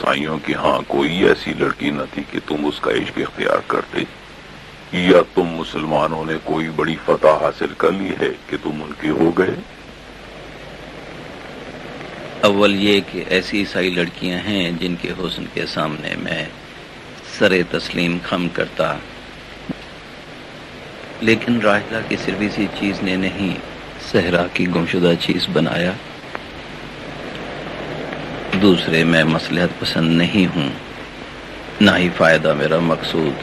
ईसाइयों की हाँ कोई ऐसी लड़की न थी कि तुम उसका इश्क इख्तियार करते, या तुम मुसलमानों ने कोई बड़ी फतह हासिल कर ली है कि तुम उनके हो गए? अव्वल ये कि ऐसी ईसाई लड़कियां हैं जिनके हुस्न के सामने मैं सरे तस्लीम खम करता, लेकिन राहिला की सिर्फ इसी चीज ने नहीं सहरा की गुमशुदा चीज बनाया। दूसरे, मैं मसलहत पसंद नहीं हूं, ना ही फायदा मेरा मकसूद।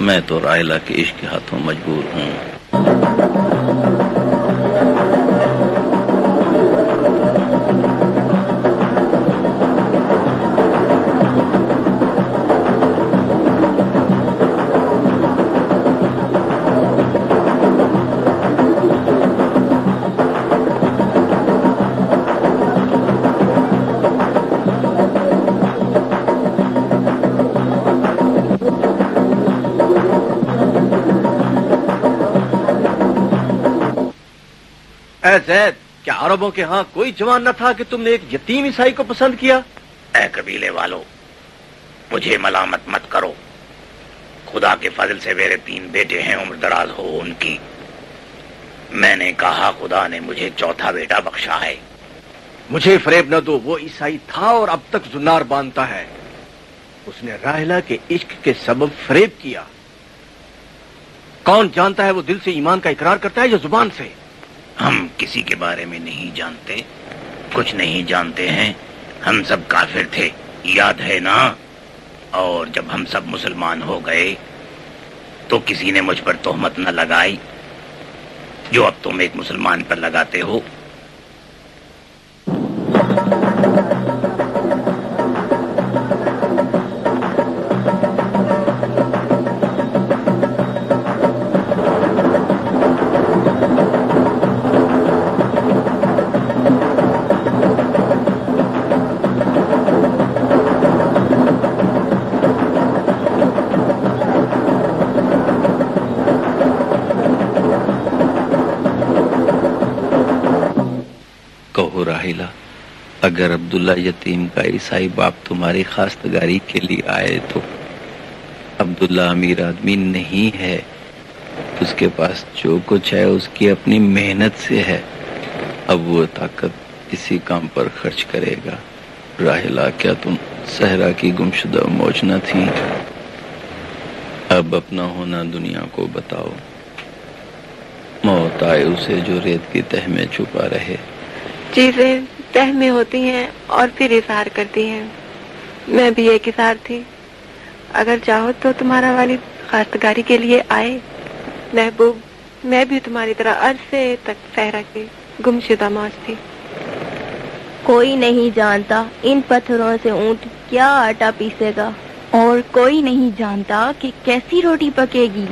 मैं तो राहिला के इश्क के हाथों मजबूर हूं। ज़ैद, क्या अरबों के यहाँ कोई जवान न था कि तुमने एक यतीम ईसाई को पसंद किया? ऐ कबीले वालों, मुझे मलामत मत करो। खुदा के फजल से मेरे 3 बेटे हैं, उम्र दराज हो उनकी। मैंने कहा खुदा ने मुझे चौथा बेटा बख्शा है। मुझे फरेब न दो, वो ईसाई था और अब तक जुन्नार बांधता है। उसने राहिला के इश्क के सबब फरेब किया। कौन जानता है वो दिल से ईमान का इकरार करता है या जुबान से? हम किसी के बारे में नहीं जानते, कुछ नहीं जानते हैं। हम सब काफिर थे, याद है ना? और जब हम सब मुसलमान हो गए तो किसी ने मुझ पर तोहमत न लगाई जो अब तुम एक मुसलमान पर लगाते हो। राहिला, अगर अब्दुल्ला यतीम का ईसाई बाप तुम्हारी खास्तगारी के लिए आए तो अब्दुल्ला अमीर आदमी नहीं है। उसके पास जो कुछ है उसकी अपनी मेहनत से है। अब वो ताकत इसी काम पर खर्च करेगा। राहिला, क्या तुम सहरा की गुमशुदा मौज न थी? अब अपना होना दुनिया को बताओ। मौत आए उसे जो रेत की तह में छुपा रहे। चीजें तह में होती हैं और फिर इज़हार करती हैं। मैं भी एक इज़हार थी। अगर चाहो तो तुम्हारा वालिद खास्तगारी के लिए आए। महबूब, मैं भी तुम्हारी तरह अरसे तक सहरा की गुमशुदा मौज थी। कोई नहीं जानता इन पत्थरों से ऊंट क्या आटा पीसेगा, और कोई नहीं जानता कि कैसी रोटी पकेगी।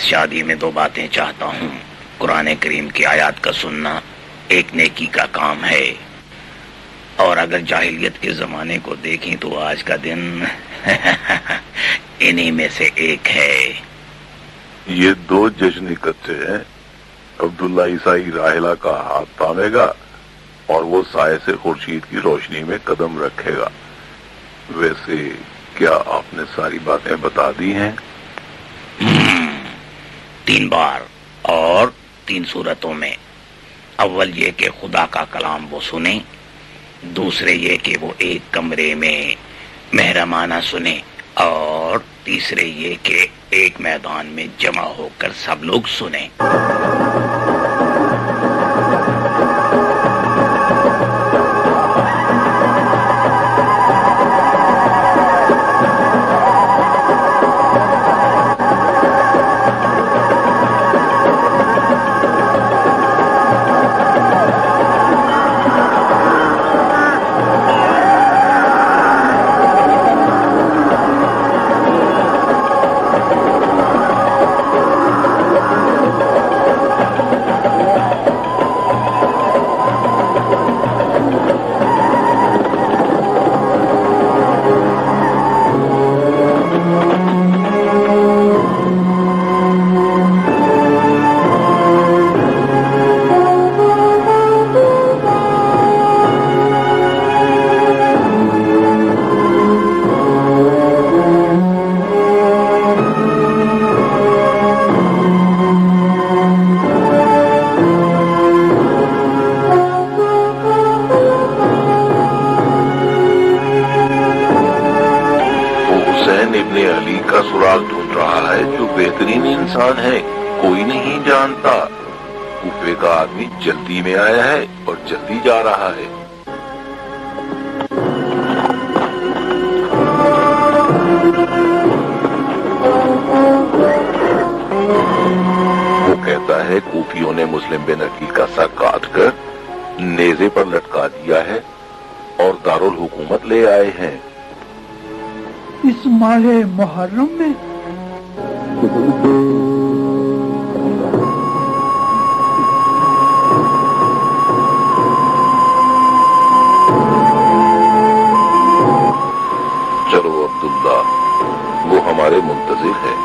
شادی میں 2 باتیں چاہتا ہوں. قرآن کریم کی آیات کا سننا ایک نیکی کا کام ہے، اور اگر جاہلیت کے زمانے کو دیکھیں تو آج کا دن انہی میں سے ایک ہے. یہ 2 جشن اکٹھے ہیں. عبداللہ عیسائی راحلہ کا ہاتھ تھامے گا اور وہ سائے سے خورشید کی روشنی میں قدم رکھے گا. ویسے کیا آپ نے ساری باتیں بتا دی ہیں؟ 3 بار اور 3 صورتوں میں. اول یہ کہ خدا کا کلام وہ سنیں، دوسرے یہ کہ وہ ایک کمرے میں محرمانہ سنیں، اور تیسرے یہ کہ ایک میدان میں جمع ہو کر سب لوگ سنیں. ہے کوئی نہیں جانتا. کوفے کا آدمی جلدی میں آیا ہے اور جلدی جا رہا ہے. وہ کہتا ہے کوفیوں نے مسلم بن عقیل کا سر کاٹ کر نیزے پر لٹکا دیا ہے اور دارالحکومت لے آئے ہیں. اس ماہ محرم میں چلو عبداللہ، وہ ہمارے منتظر ہے.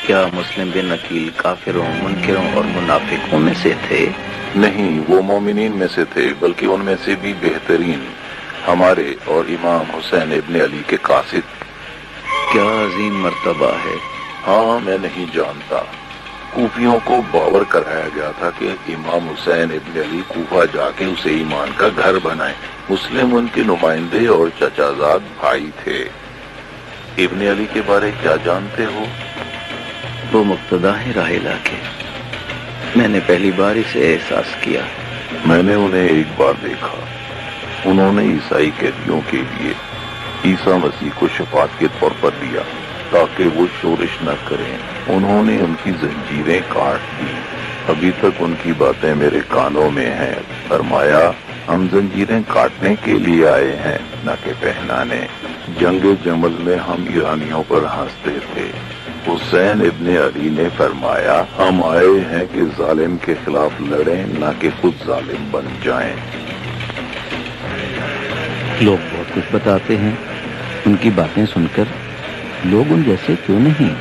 کیا مسلم بن عقیل کافروں، منکروں اور منافقوں میں سے تھے؟ نہیں، وہ مومنین میں سے تھے، بلکہ ان میں سے بھی بہترین، ہمارے اور امام حسین ابن علی کے قاصد. کیا عظیم مرتبہ ہے. ہاں، میں نہیں جانتا. کوفیوں کو باور کرایا گیا تھا کہ امام حسین ابن علی کوفہ جا کے اسے ایمان کا گھر بنائیں. مسلم ان کے نمائندے اور چچا زاد بھائی تھے. ابن علی کے بارے کیا جانتے ہو؟ وہ مقتدا ہے راحلہ کے. میں نے پہلی بار اسے احساس کیا. میں نے انہیں ایک بار دیکھا. انہوں نے عیسائی قیدیوں کے لیے عیسیٰ مسیح کو شفاعت کے طور پر دیا تاکہ وہ شورش نہ کریں. انہوں نے ان کی زنجیریں کاٹ دی. ابھی تک ان کی باتیں میرے کانوں میں ہیں. فرمایا، ہم زنجیریں کاٹنے کے لیے آئے ہیں، نہ کہ پہنانے. جنگ جمل میں ہم ایرانیوں پر ہنستے تھے. حسین ابن علی نے فرمایا، ہم آئے ہیں کہ ظالم کے خلاف لڑیں، نہ کہ خود ظالم بن جائیں. لوگ بہت کچھ بتاتے ہیں، ان کی باتیں سن کر لوگ ان جیسے کیوں نہیں؟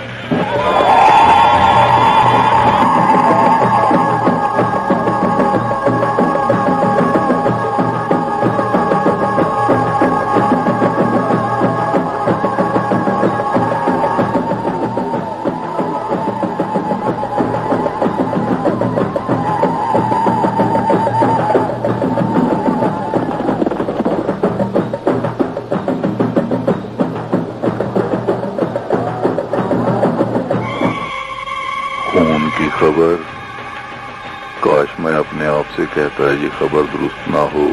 خبر، کاش میں اپنے آپ سے کہتا ہے یہ خبر درست نہ ہو.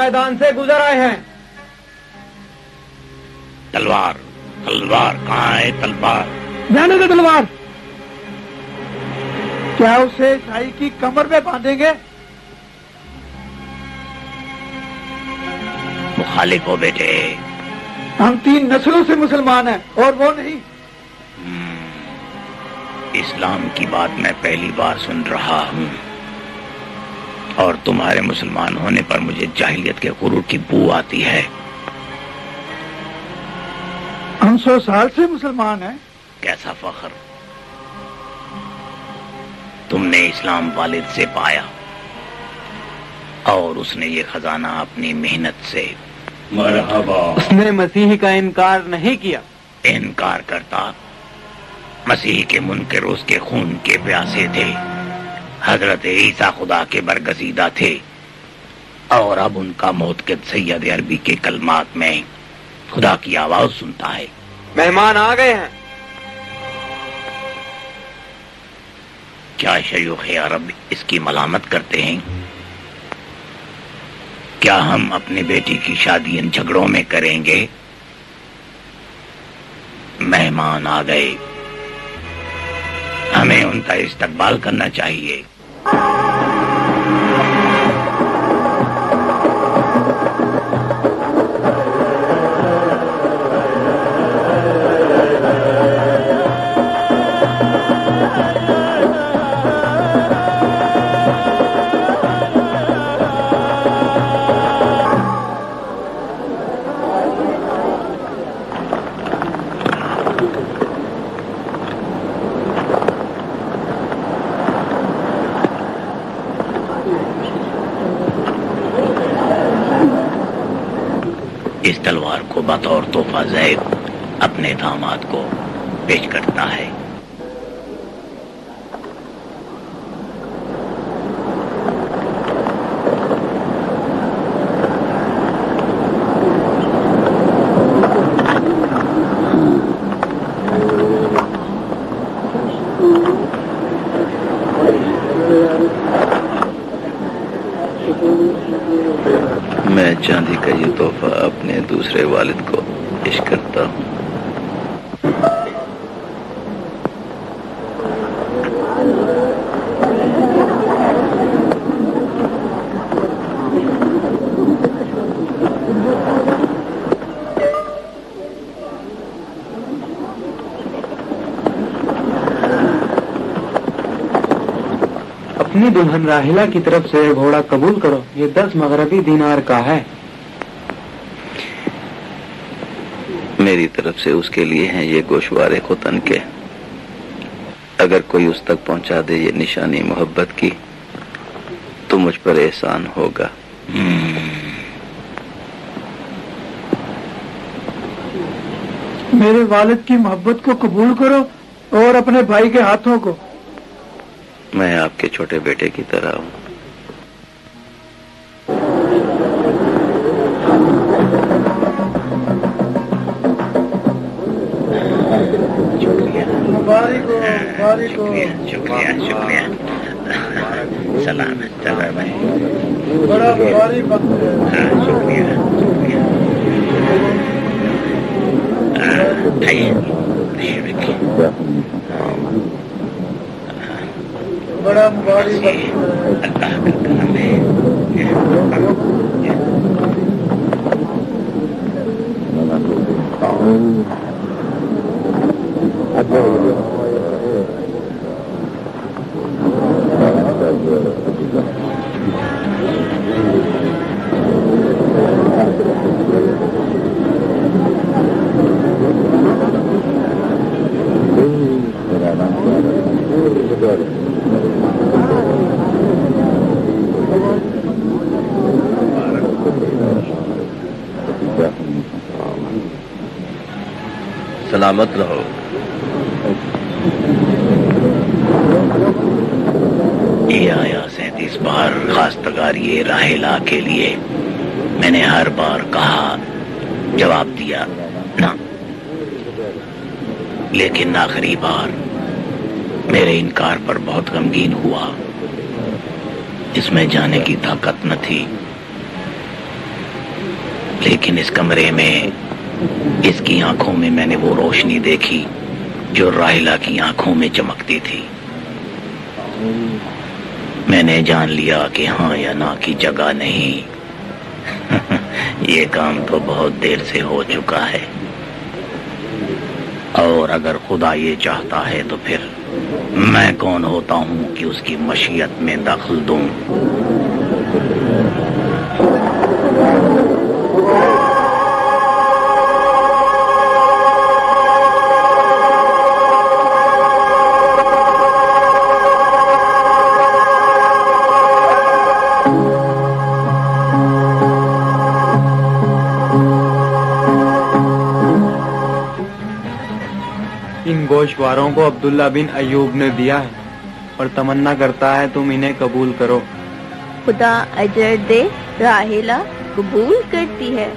मैदान से गुजर आए हैं। तलवार तलवार कहाँ है? तलवार जाने दो तलवार। क्या उसे ईसाई की कमर में बांधेंगे? मुखालिफ हो बेटे। हम 3 नस्लों से मुसलमान हैं और वो नहीं। इस्लाम की बात मैं पहली बार सुन रहा हूँ, और तुम्हारे मुसलमान होने पर मुझे जाहिलियत के गुरूर की बू आती है। हम 100 साल से मुसलमान हैं। कैसा फख्र! तुमने इस्लाम वालिद से पाया और उसने ये खजाना अपनी मेहनत से। मरहबा। उसने मसीह का इनकार नहीं किया। इनकार करता? मसीह के मुनकर उसके खून के प्यासे थे। हजरत ईसा खुदा के बरगजीदा थे, और अब उनका मोतकद सैयद अरबी के कलमात में खुदा की आवाज सुनता है। मेहमान आ गए हैं। क्या शयूख अरब इसकी मलामत करते हैं? क्या हम अपनी बेटी की शादी इन झगड़ों में करेंगे? मेहमान आ गए, हमें उनका इस्तकबाल करना चाहिए। इस तलवार को बतौर तोहफा ज़ैद अपने दामाद को पेश करता है। मैं चांदी का ये तोहफा अपने दूसरे वालिद को पेश करता हूँ। अपनी दुल्हन राहिला की तरफ से घोड़ा कबूल करो। ये 10 मगरबी दिनार का है। मेरी तरफ से उसके लिए हैं ये गोशवारे खुतन के। अगर कोई उस तक पहुंचा दे ये निशानी मोहब्बत की तो मुझ पर एहसान होगा। मेरे वालिद की मोहब्बत को कबूल करो और अपने भाई के हाथों को। मैं आपके छोटे बेटे की तरह हूँ। शुक्रिया शुक्रिया। सलामत चलो भाई। बड़ा मुबारक वक्त है। हाँ, शुक्रिया शुक्रिया। बड़ा मुबारक वक्त है। अल्लाह का करम है। सलामत रहो। ये आया 37 बार खास्तगारी राहिला के लिए। मैंने हर बार कहा, जवाब दिया ना, लेकिन आखिरी बार मेरे इनकार पर बहुत गमगीन हुआ। इसमें जाने की ताकत न थी। لیکن اس کمرے میں اس کی آنکھوں میں میں نے وہ روشنی دیکھی جو راحلہ کی آنکھوں میں چمکتی تھی. میں نے جان لیا کہ ہاں یا نہ کی جگہ نہیں. یہ کام تو بہت دیر سے ہو چکا ہے، اور اگر خدا یہ چاہتا ہے تو پھر میں کون ہوتا ہوں کہ اس کی مشیت میں دخل دوں. ان گوشواروں کو عبداللہ بن ایوب نے دیا ہے اور تمنا کرتا ہے تم انہیں قبول کرو. خدا اجر دے، راحلہ قبول کرتی ہے.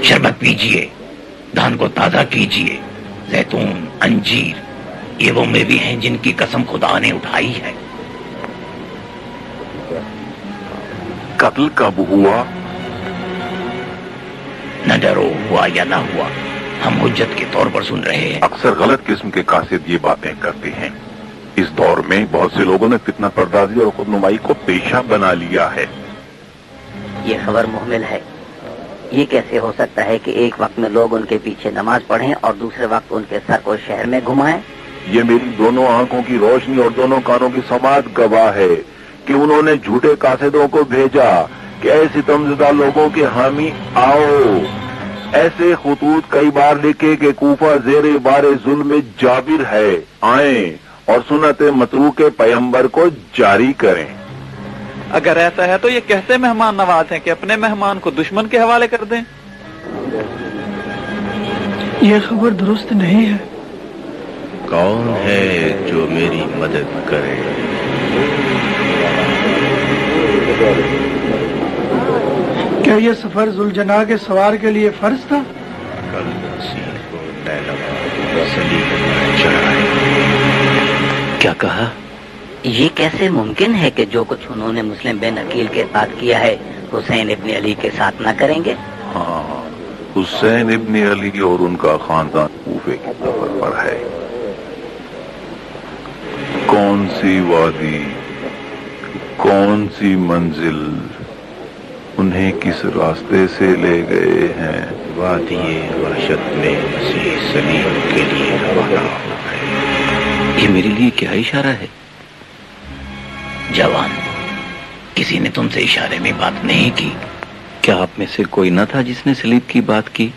شربت پیجیے، دھان کو تازہ کیجیے، زیتون، انجیر یہ وہ میں بھی ہیں جن کی قسم خدا نے اٹھائی ہے۔ قتل کب ہوا؟ نہ ڈرو، ہوا یا نہ ہوا، ہم حجت کے طور پر سن رہے ہیں۔ اکثر غلط قسم کے قاصد یہ باتیں کرتے ہیں۔ اس دور میں بہت سے لوگوں نے فتنہ پردازی اور خود نمائی کو پیشہ بنا لیا ہے۔ یہ خبر محمل ہے۔ یہ کیسے ہو سکتا ہے کہ ایک وقت میں لوگ ان کے پیچھے نماز پڑھیں اور دوسرے وقت ان کے سر کو شہر میں گھمائیں؟ یہ میری دونوں آنکھوں کی روشنی اور دونوں کانوں کی سماعت گواہ ہے کہ انہوں نے جھوٹے قاصدوں کو بھیجا کہ اے ستمزدہ لوگوں کے حامی آؤ۔ ایسے خطوط کئی بار لکھے کہ کوفہ زیر بار ظلم جابر ہے، آئیں اور سنت متروک پیغمبر کو جاری کریں۔ اگر ایسا ہے تو یہ کیسے مہمان نواز ہیں کہ اپنے مہمان کو دشمن کے حوالے کر دیں؟ یہ خبر درست نہیں ہے۔ کون ہے جو میری مدد کرے؟ کیا یہ سفر ذوالجناح کے سوار کے لیے فرض تھا؟ کل مسیح کو لیلا صلیب پر چڑھائے۔ کیا کہا؟ یہ کیسے ممکن ہے کہ جو کچھ انہوں نے مسلم بن عقیل کے ساتھ کیا ہے حسین ابن علی کے ساتھ نہ کریں گے؟ ہاں، حسین ابن علی اور ان کا خاندان کوفے کی سفر پر ہے۔ کون سی وادی، کون سی منزل، انہیں کس راستے سے لے گئے ہیں؟ وادی وحشت میں مسیح صلیب کے لیے روانہ ہو گئے۔ یہ میرے لیے کیا اشارہ ہے؟ جوان، کسی نے تم سے اشارے میں بات نہیں کی؟ کیا آپ میں سے کوئی نہ تھا جس نے صلیب کی بات کی؟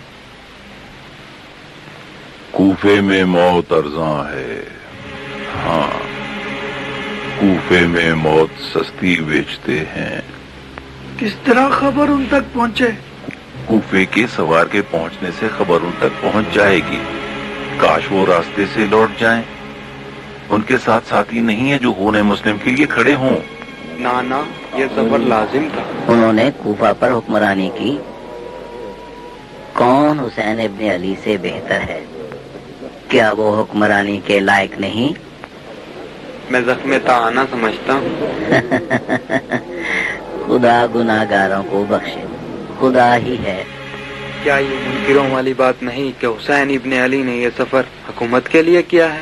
کوفے میں موت ارزاں ہے، ہاں، کوفے میں موت سستی بیچتے ہیں۔ کس طرح خبر ان تک پہنچے؟ کوفے کے سوار کے پہنچنے سے خبر ان تک پہنچ جائے گی۔ کاش وہ راستے سے لوٹ جائیں۔ ان کے ساتھ ساتھی نہیں ہے جو خون مسلم کے لیے کھڑے ہوں۔ نانا، یہ سفر لازم تھا۔ انہوں نے کوفہ پر حکمرانی کی۔ کون حسین ابن علی سے بہتر ہے؟ کیا وہ حکمرانی کے لائق نہیں؟ میں زخم تعانہ سمجھتا ہوں۔ خدا گناہگاروں کو بخشے، خدا ہی ہے۔ کیا یہ منکروں والی بات نہیں کہ حسین ابن علی نے یہ سفر حکومت کے لیے کیا ہے؟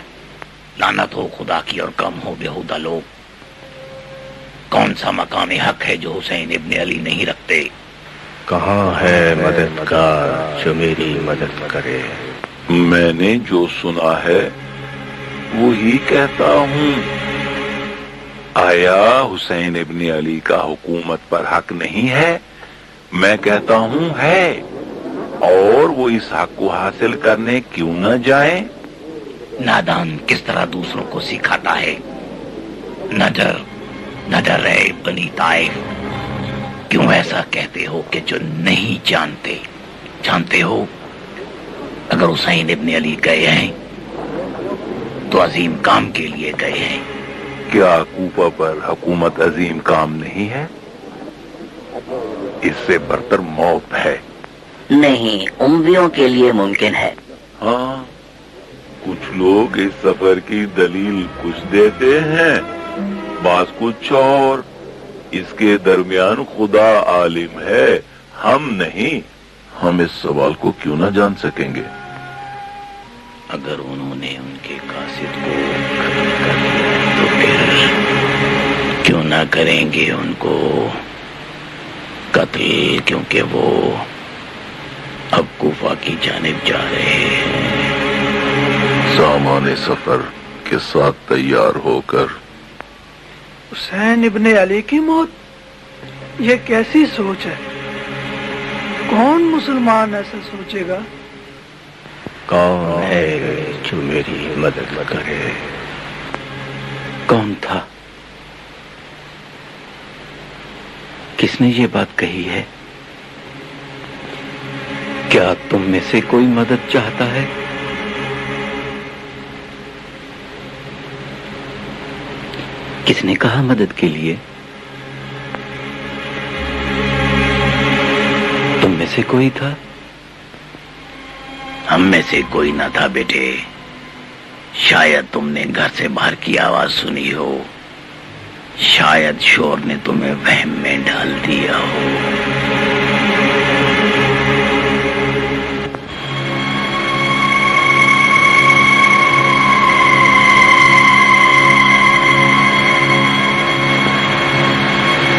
لعنت ہو خدا کی اور کم ہو بےہودہ لوگ۔ کون سا مقام حق ہے جو حسین ابن علی نہیں رکھتے؟ کہاں ہے مددگار جو میری مدد کرے؟ میں نے جو سنا ہے وہی کہتا ہوں۔ آیا حسین ابن علی کا حکومت پر حق نہیں ہے؟ میں کہتا ہوں ہے، اور وہ اس حق کو حاصل کرنے کیوں نہ جائیں؟ نادان کس طرح دوسروں کو سکھاتا ہے۔ نہ ڈر اے بنی طائف، کیوں ایسا کہتے ہو کہ جو نہیں جانتے ہو؟ اگر حسین ابن علی گئے ہیں تو عظیم کام کے لیے گئے ہیں۔ کیا کوفہ پر حکومت عظیم کام نہیں ہے؟ اس سے برتر موت ہے۔ نہیں، امویوں کے لیے ممکن ہے۔ ہاں، کچھ لوگ اس سفر کی دلیل کچھ دیتے ہیں، بعض کچھ اور۔ اس کے درمیان خدا عالم ہے، ہم نہیں۔ ہم اس سوال کو کیوں نہ جان سکیں گے؟ اگر انہوں نے ان کے قاصد کو قتل کر دیا تو پھر کیوں نہ کریں گے ان کو قتل، کیونکہ وہ اب کوفہ کی جانب جا رہے ہیں۔ سامان سفر کے ساتھ تیار ہو کر۔ حسین ابن علی کی موت، یہ کیسی سوچ ہے؟ کون مسلمان ایسا سوچے گا؟ کون ہے جو میری مدد کرے؟ کون تھا؟ کس نے یہ بات کہی ہے؟ کیا تم میں سے کوئی مدد چاہتا ہے؟ کس نے کہا مدد کے لیے؟ تم میں سے کوئی تھا؟ ہم میں سے کوئی نہ تھا بیٹے، شاید تم نے گھر سے باہر کی آواز سنی ہو، شاید شور نے تمہیں وہم میں ڈال دیا ہو۔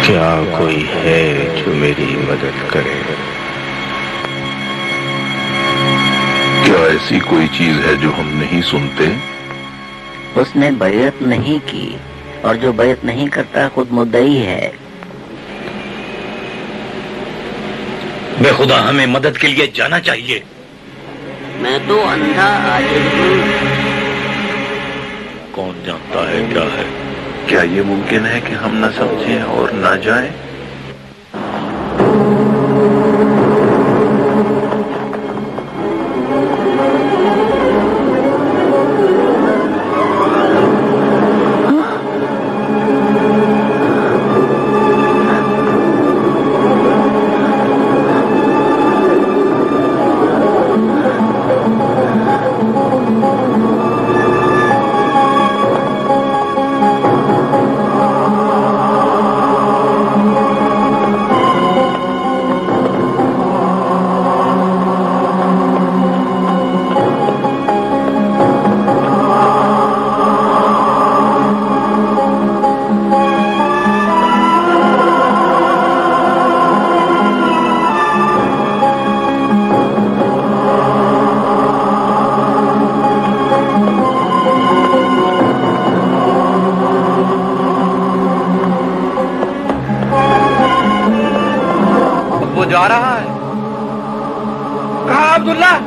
کیا کوئی ہے جو میری مدد کرے؟ کیا ایسی کوئی چیز ہے جو ہم نہیں سنتے؟ اس نے بیعت نہیں کی، اور جو بیعت نہیں کرتا خود مدعی ہے۔ بے خدا، ہمیں مدد کے لیے جانا چاہیے۔ میں تو اندھا عاجز ہوں۔ کون جانتا ہے کیا ہے؟ کیا یہ ممکن ہے کہ ہم نہ سمجھیں اور نہ جائیں؟ جا رہا ہے۔ کہاں عبداللہ؟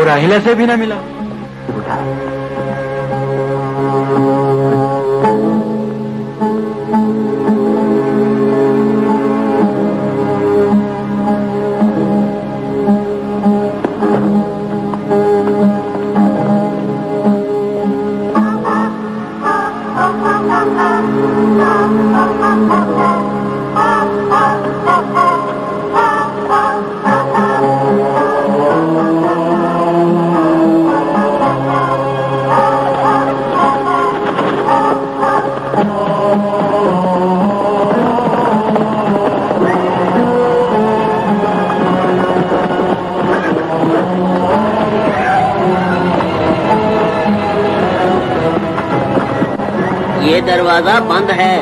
راحلہ سے بھی نہ ملا۔ یہ دروازہ بند ہے۔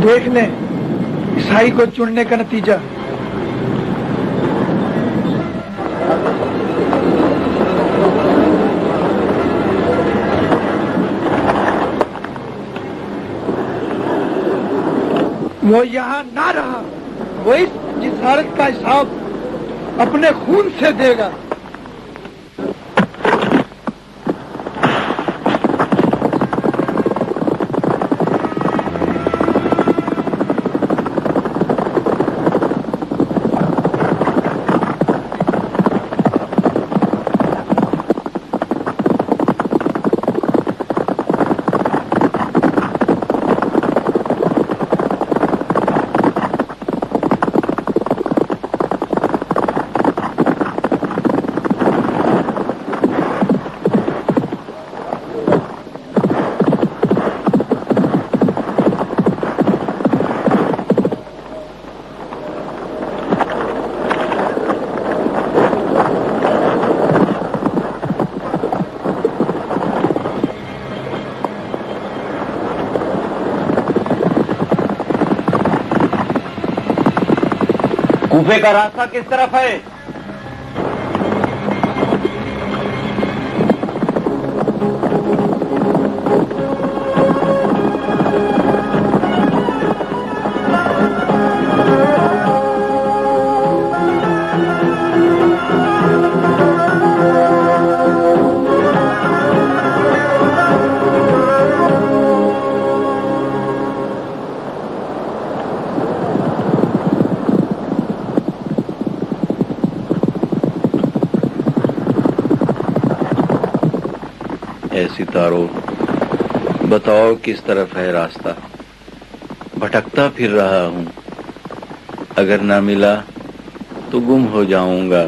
دیکھ لیں عیسائی کو چننے کا نتیجہ۔ وہ یہاں نہ رہا، وہ اس جسارت کا حساب اپنے خون سے دے گا۔ کوفے کا راستہ کس طرف ہے؟ ستاروں، بتاؤ کس طرف ہے راستہ؟ بھٹکتا پھر رہا ہوں، اگر نہ ملا تو گم ہو جاؤں گا۔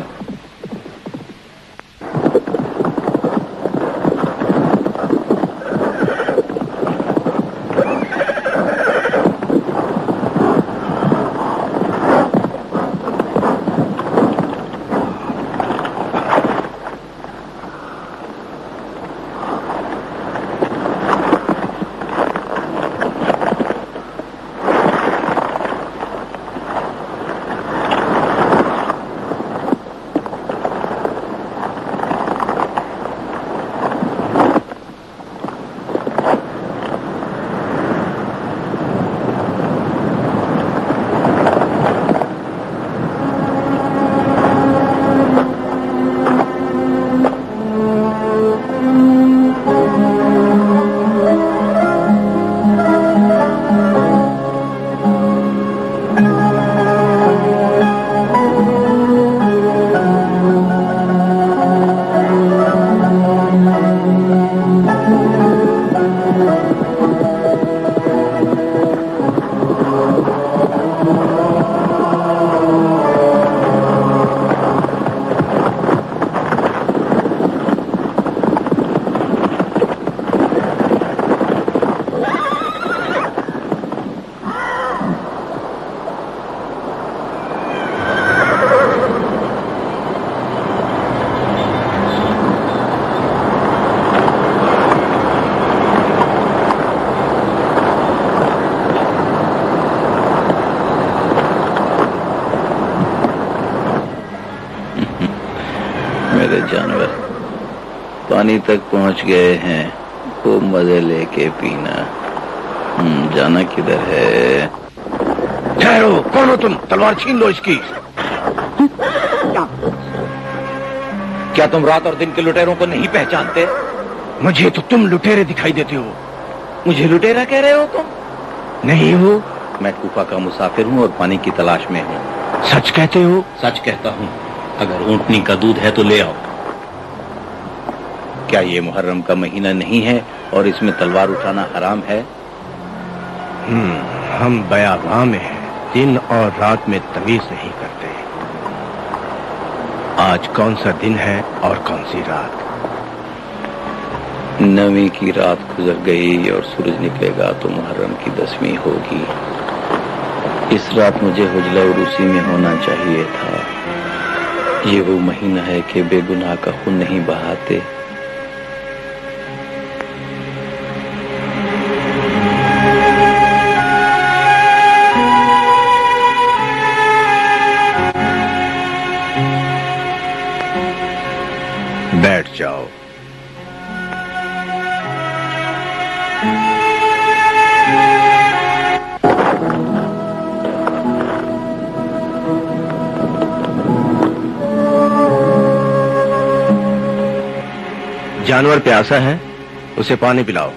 جانور پانی تک پہنچ گئے ہیں، خوب مزے لے کے پینا۔ جانا کدھر ہے؟ ٹھہرو، کون ہو تم؟ تلوار چھین لو اس کی۔ کیا تم رات اور دن کے لٹیروں کو نہیں پہچانتے؟ مجھے تو تم لٹیرے دکھائی دیتے ہو۔ مجھے لٹیرا کہہ رہے ہو تم؟ نہیں ہو۔ میں کوفہ کا مسافر ہوں اور پانی کی تلاش میں ہوں۔ سچ کہتے ہو؟ سچ کہتا ہوں۔ اگر اونٹنی کا دودھ ہے تو لے آؤ۔ کیا یہ محرم کا مہینہ نہیں ہے اور اس میں تلوار اٹھانا حرام ہے؟ ہم بیاباں میں ہیں، دن اور رات میں تمیز نہیں کرتے۔ آج کون سا دن ہے اور کون سی رات؟ 9ویں کی رات گزر گئی اور سورج نکلے گا تو محرم کی 10ویں ہوگی۔ اس رات مجھے حجلہ عروسی میں ہونا چاہیے تھا۔ یہ وہ مہینہ ہے کہ بے گناہ کا خون نہیں بہاتے۔ بیٹھ جاؤ۔ جانور پیاسا ہے، اسے پانی پلاؤ۔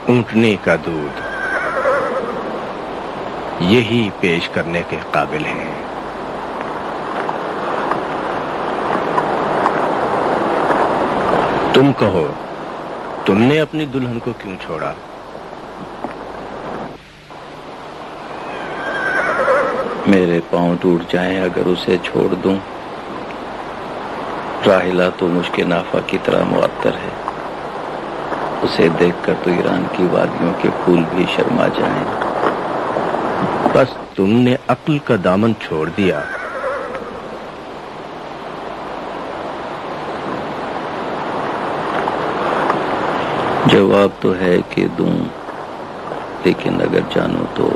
اونٹنی کا دودھ یہی پیش کرنے کے قابل ہے۔ تم کہو، تم نے اپنی دلہن کو کیوں چھوڑا؟ میرے پاؤں ٹوٹ جائیں اگر اسے چھوڑ دوں۔ راحلہ تو مشک نافہ کی طرح معطر ہے، اسے دیکھ کر تو ایران کی وادیوں کے پھول بھی شرما جائیں۔ بس تم نے عقل کا دامن چھوڑ دیا जवाब तो है कि दूं, लेकिन अगर जानो तो।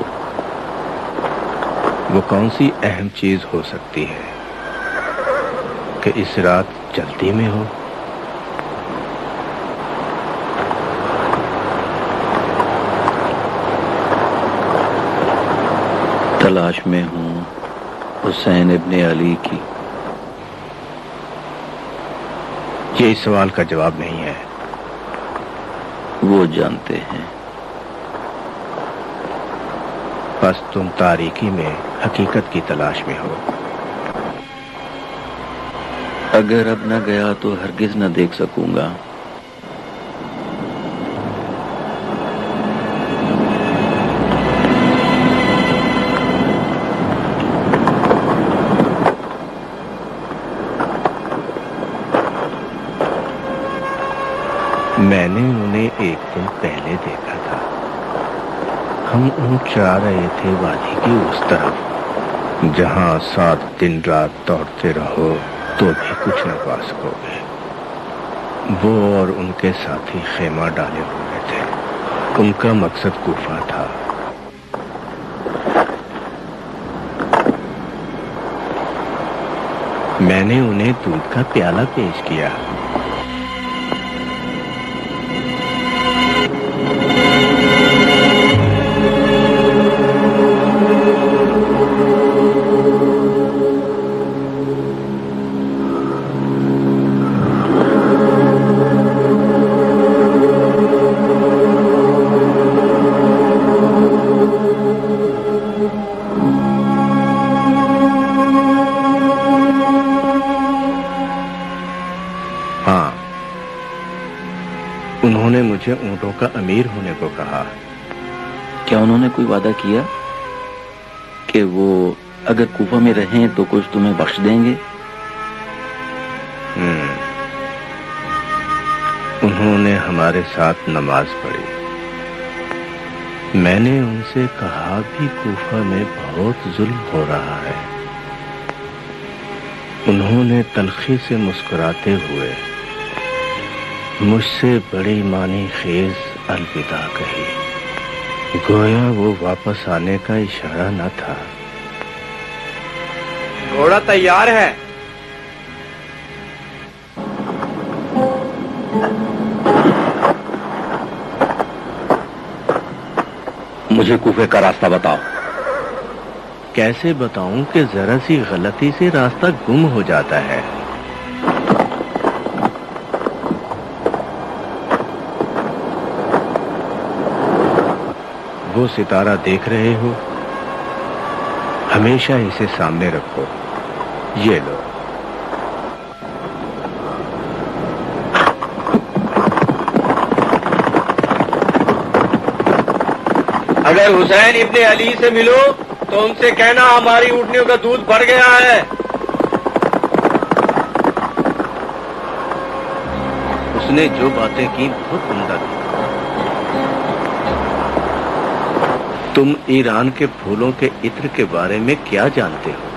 वो कौन सी अहम चीज हो सकती है कि इस रात जल्दी में हो? तलाश में हूं हुसैन इब्ने अली की। ये इस सवाल का जवाब नहीं है। वो जानते हैं। बस तुम तारीकी में हकीकत की तलाश में हो। अगर अब न गया तो हरगिज न देख सकूंगा। मैंने उन्हें एक दिन पहले देखा था। हम ऊँट चढ़ा रहे थे वादी की उस तरफ जहां 7 दिन रात दौड़ते रहो तो भी कुछ न पा सकोगे। वो और उनके साथी खेमा डाले हुए थे। उनका मकसद कूफा था। मैंने उन्हें दूध का प्याला पेश किया। उन्होंने मुझे ऊंटों का अमीर होने को कहा। क्या उन्होंने कोई वादा किया कि वो अगर कूफा में रहें तो कुछ तुम्हें बख्श देंगे? उन्होंने हमारे साथ नमाज पढ़ी। मैंने उनसे कहा भी कूफा में बहुत जुल्म हो रहा है। उन्होंने तलखी से मुस्कुराते हुए मुझसे बड़ी मानी खेज अलविदा कही। गोया वो वापस आने का इशारा न था। घोड़ा तैयार है। मुझे कूफे का रास्ता बताओ। कैसे बताऊं कि जरा सी गलती से रास्ता गुम हो जाता है। वो सितारा देख रहे हो? हमेशा इसे सामने रखो। ये लो। अगर हुसैन इब्ने अली से मिलो तो उनसे कहना हमारी ऊँटनियों का दूध बढ़ गया है। उसने जो बातें की बहुत उम्दा थी। तुम ईरान के फूलों के इत्र के बारे में क्या जानते हो?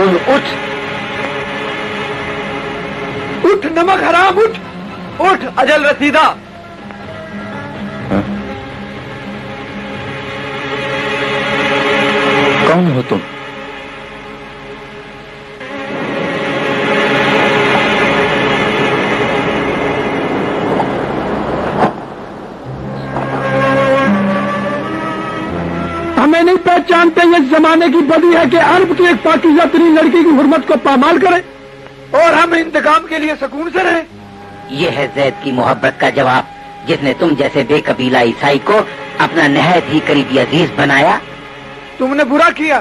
रसूल उठ। उठ नमक हराम, उठ उठ, अजल रसीदा। कौन हो तुम? हमें नहीं पहचानते, ये जमाने की बदी है कि अरब की एक पाकीज़ा तरीन लड़की की हुर्मत को पामाल करे और हम इंतकाम के लिए सुकून से रहें। ये है जैद की मोहब्बत का जवाब, जिसने तुम जैसे बेकबीला ईसाई को अपना नहायत ही करीबी अजीज बनाया। तुमने बुरा किया,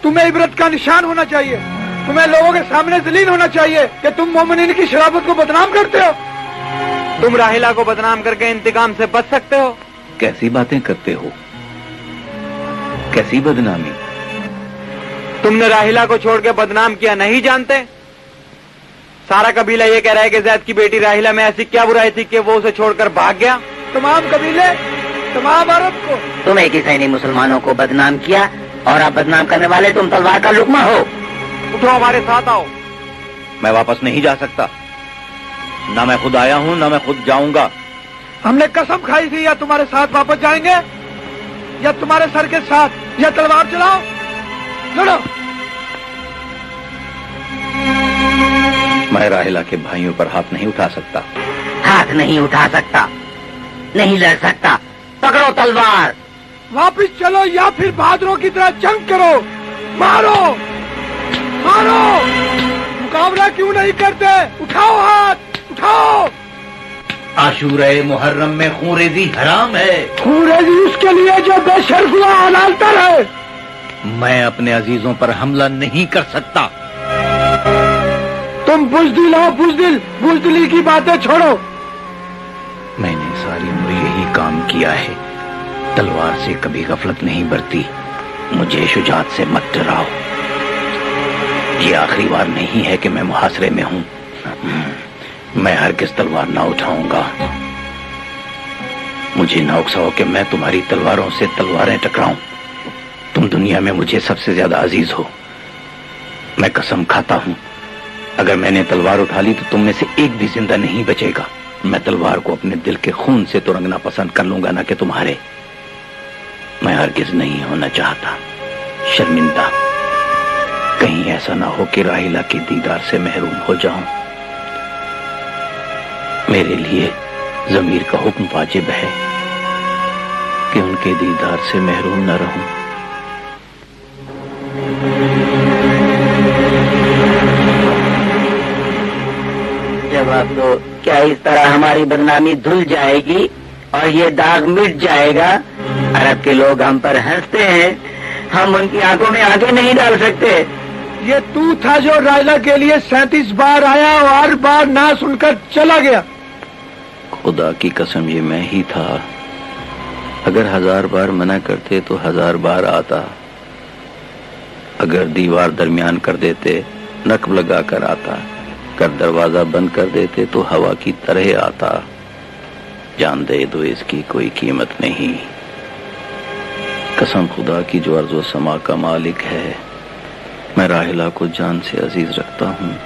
तुम्हें इबरत का निशान होना चाहिए, तुम्हें लोगों के सामने जलील होना चाहिए कि तुम मोमिनीन की शराबत को बदनाम करते हो। तुम राहिला को बदनाम करके इंतकाम से बच सकते हो? कैसी बातें करते हो? कैसी बदनामी? तुमने राहिला को छोड़ के बदनाम किया, नहीं जानते? सारा कबीला ये कह रहा है कि जैद की बेटी राहिला में ऐसी क्या बुराई थी कि वो उसे छोड़कर भाग गया। तमाम कबीले, तमाम अरब को, तुम एक ईसाई ने मुसलमानों को बदनाम किया और आप बदनाम करने वाले तुम तलवार का लुकमा हो। उठो, हमारे साथ आओ। मैं वापस नहीं जा सकता, ना मैं खुद आया हूं ना मैं खुद जाऊंगा। हमने कसम खाई थी, या तुम्हारे साथ वापस जाएंगे या तुम्हारे सर के साथ, या तलवार चलाओ, लड़ो। मैं राहिला के भाइयों पर हाथ नहीं उठा सकता। हाथ नहीं उठा सकता, नहीं लड़ सकता, पकड़ो तलवार। वापस चलो या फिर बहादुरों की तरह जंग करो, मारो मारो। मुकाबला क्यों नहीं करते? उठाओ हाथ, उठाओ। आशूरे मुहर्रम में खूरेजी हराम है। खूरेजी उसके लिए जो बेशर्फ हुआ अनालतर है। मैं अपने अजीजों पर हमला नहीं कर सकता। तुम बुज़दिल हो, बुज़दिल। बुज़दिली की बातें छोड़ो। मैंने सारी उम्र यही काम किया है, तलवार से कभी गफलत नहीं बरती। मुझे शुजात से मत डराओ। ये आखिरी बार नहीं है कि मैं मुहासरे में हूं। मैं हरगिज़ तलवार ना उठाऊंगा। मुझे ना उकसाओ कि मैं तुम्हारी तलवारों से तलवारें टकराऊं। तुम दुनिया में मुझे सबसे ज्यादा अजीज हो। मैं कसम खाता हूं, अगर मैंने तलवार उठा ली तो तुम में से एक भी जिंदा नहीं बचेगा। मैं तलवार को अपने दिल के खून से तो रंगना पसंद कर लूंगा, ना कि तुम्हारे। मैं हरगिज़ नहीं होना चाहता शर्मिंदा। कहीं ऐसा ना हो कि राहिला के दीदार से महरूम हो जाऊं। मेरे लिए ज़मीर का हुक्म वाजिब है कि उनके दीदार से महरूम न रहूं। जवाब दो, क्या इस तरह हमारी बदनामी धुल जाएगी और ये दाग मिट जाएगा? अरब के लोग हम पर हंसते हैं, हम उनकी आंखों में आंखें नहीं डाल सकते। ये तू था जो राहिला के लिए 37 बार आया और हर बार ना सुनकर चला गया। खुदा की कसम, ये मैं ही था। अगर 1000 बार मना करते तो 1000 बार आता। अगर दीवार दरमियान कर देते नकब लगा कर आता। अगर दरवाजा बंद कर देते तो हवा की तरह आता। जान दे दो, इसकी कोई कीमत नहीं। कसम खुदा की जो अर्ज़ व समा का मालिक है, मैं राहिला को जान से अजीज रखता हूँ।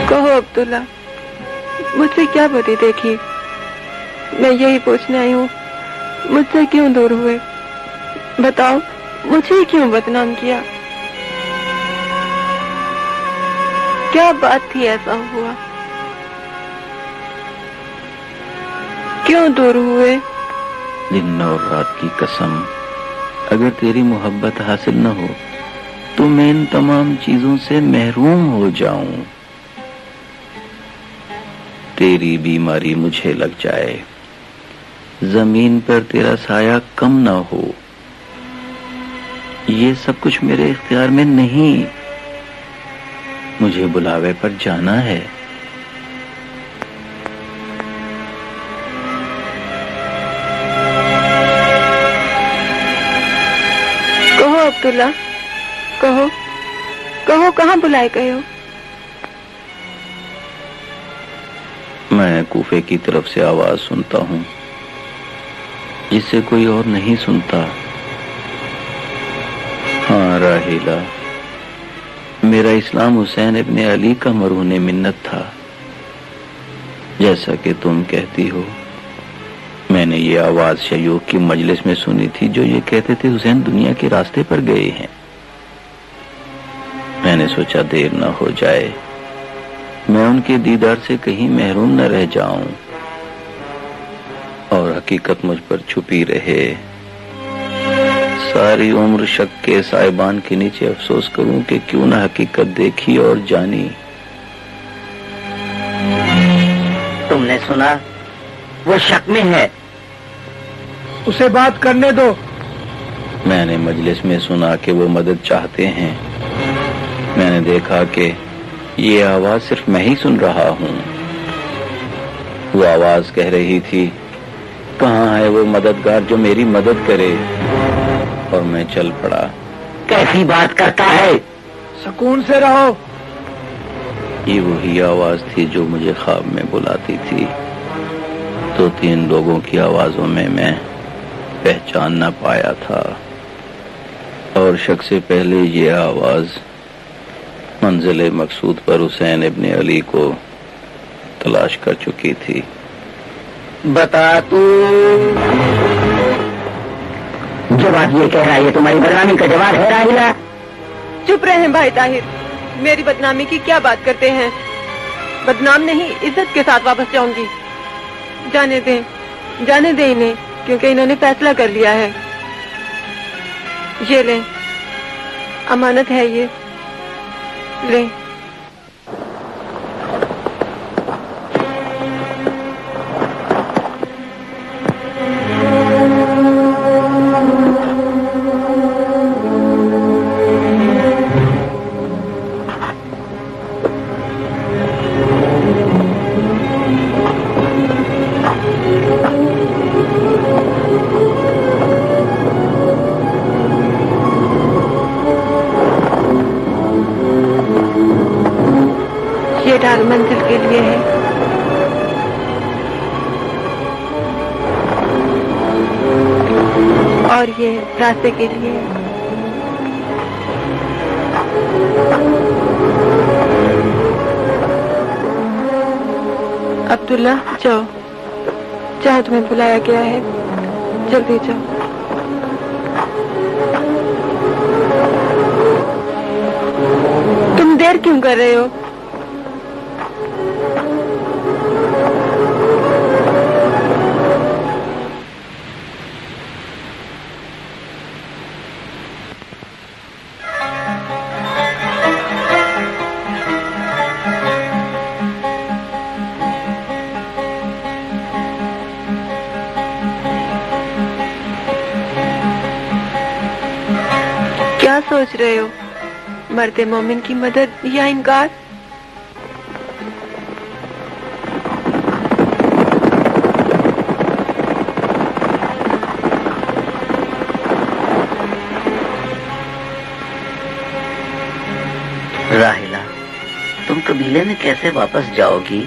कहो अब्दुल्ला, मुझसे क्या बदी देखी? मैं यही पूछने आई हूँ, मुझसे क्यों दूर हुए? बताओ, मुझे क्यों बदनाम किया? क्या बात थी ऐसा हुआ? क्यों दूर हुए? दिन और रात की कसम, अगर तेरी मोहब्बत हासिल न हो तो मैं इन तमाम चीजों से महरूम हो जाऊं। तेरी बीमारी मुझे लग जाए, जमीन पर तेरा साया कम ना हो, ये सब कुछ मेरे इख्तियार में नहीं। मुझे बुलावे पर जाना है। अब्दुल्ला, कहो कहो, कहाँ बुलाए गए हो? मैं कूफे की तरफ से आवाज सुनता हूँ जिससे कोई और नहीं सुनता। हाँ राहिला, मेरा इस्लाम हुसैन इब्ने अली का मरहून मिन्नत था। जैसा कि तुम कहती हो, मैंने ये आवाज शयूख की मजलिस में सुनी थी जो ये कहते थे हुसैन दुनिया के रास्ते पर गए हैं। मैंने सोचा देर न हो जाए, मैं उनके दीदार से कहीं महरूम न रह जाऊं और हकीकत मुझ पर छुपी रहे। सारी उम्र शक के साइबान के नीचे अफसोस करूं कि क्यों न हकीकत देखी और जानी। तुमने सुना? वो शक में है। उसे बात करने दो। मैंने मजलिस में सुना कि वो मदद चाहते हैं। मैंने देखा कि ये आवाज सिर्फ मैं ही सुन रहा हूँ। वो आवाज कह रही थी, कहाँ है वो मददगार जो मेरी मदद करे? और मैं चल पड़ा। कैसी बात करता है? सुकून से रहो। ये वही आवाज थी जो मुझे ख्वाब में बुलाती थी। 2-3 लोगों की आवाजों में मैं पहचान न पाया था और शक से पहले ये आवाज मंजिल मकसूद पर हुसैन इब्ने अली को तलाश कर चुकी थी। बता तू। जवाब ये कह रहा है, ये तुम्हारी बदनामी का जवाब है राहिला? चुप रहे भाई ताहिर, मेरी बदनामी की क्या बात करते हैं? बदनाम नहीं, इज्जत के साथ वापस जाऊंगी। जाने दें इन्हें, क्योंकि इन्होंने फैसला कर लिया है। ये लें, अमानत है ये, लें। ढाल मंजिल के लिए है। और ये रास्ते के लिए है। अब्दुल्ला, जाओ जाओ, तुम्हें बुलाया गया है, जल्दी जाओ। तुम देर क्यों कर रहे हो? क्या सोच रहे हो? मर्दे मोमिन की मदद या इनकार? राहिला, तुम कबीले में कैसे वापस जाओगी?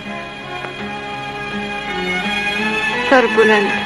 सर बुलंद।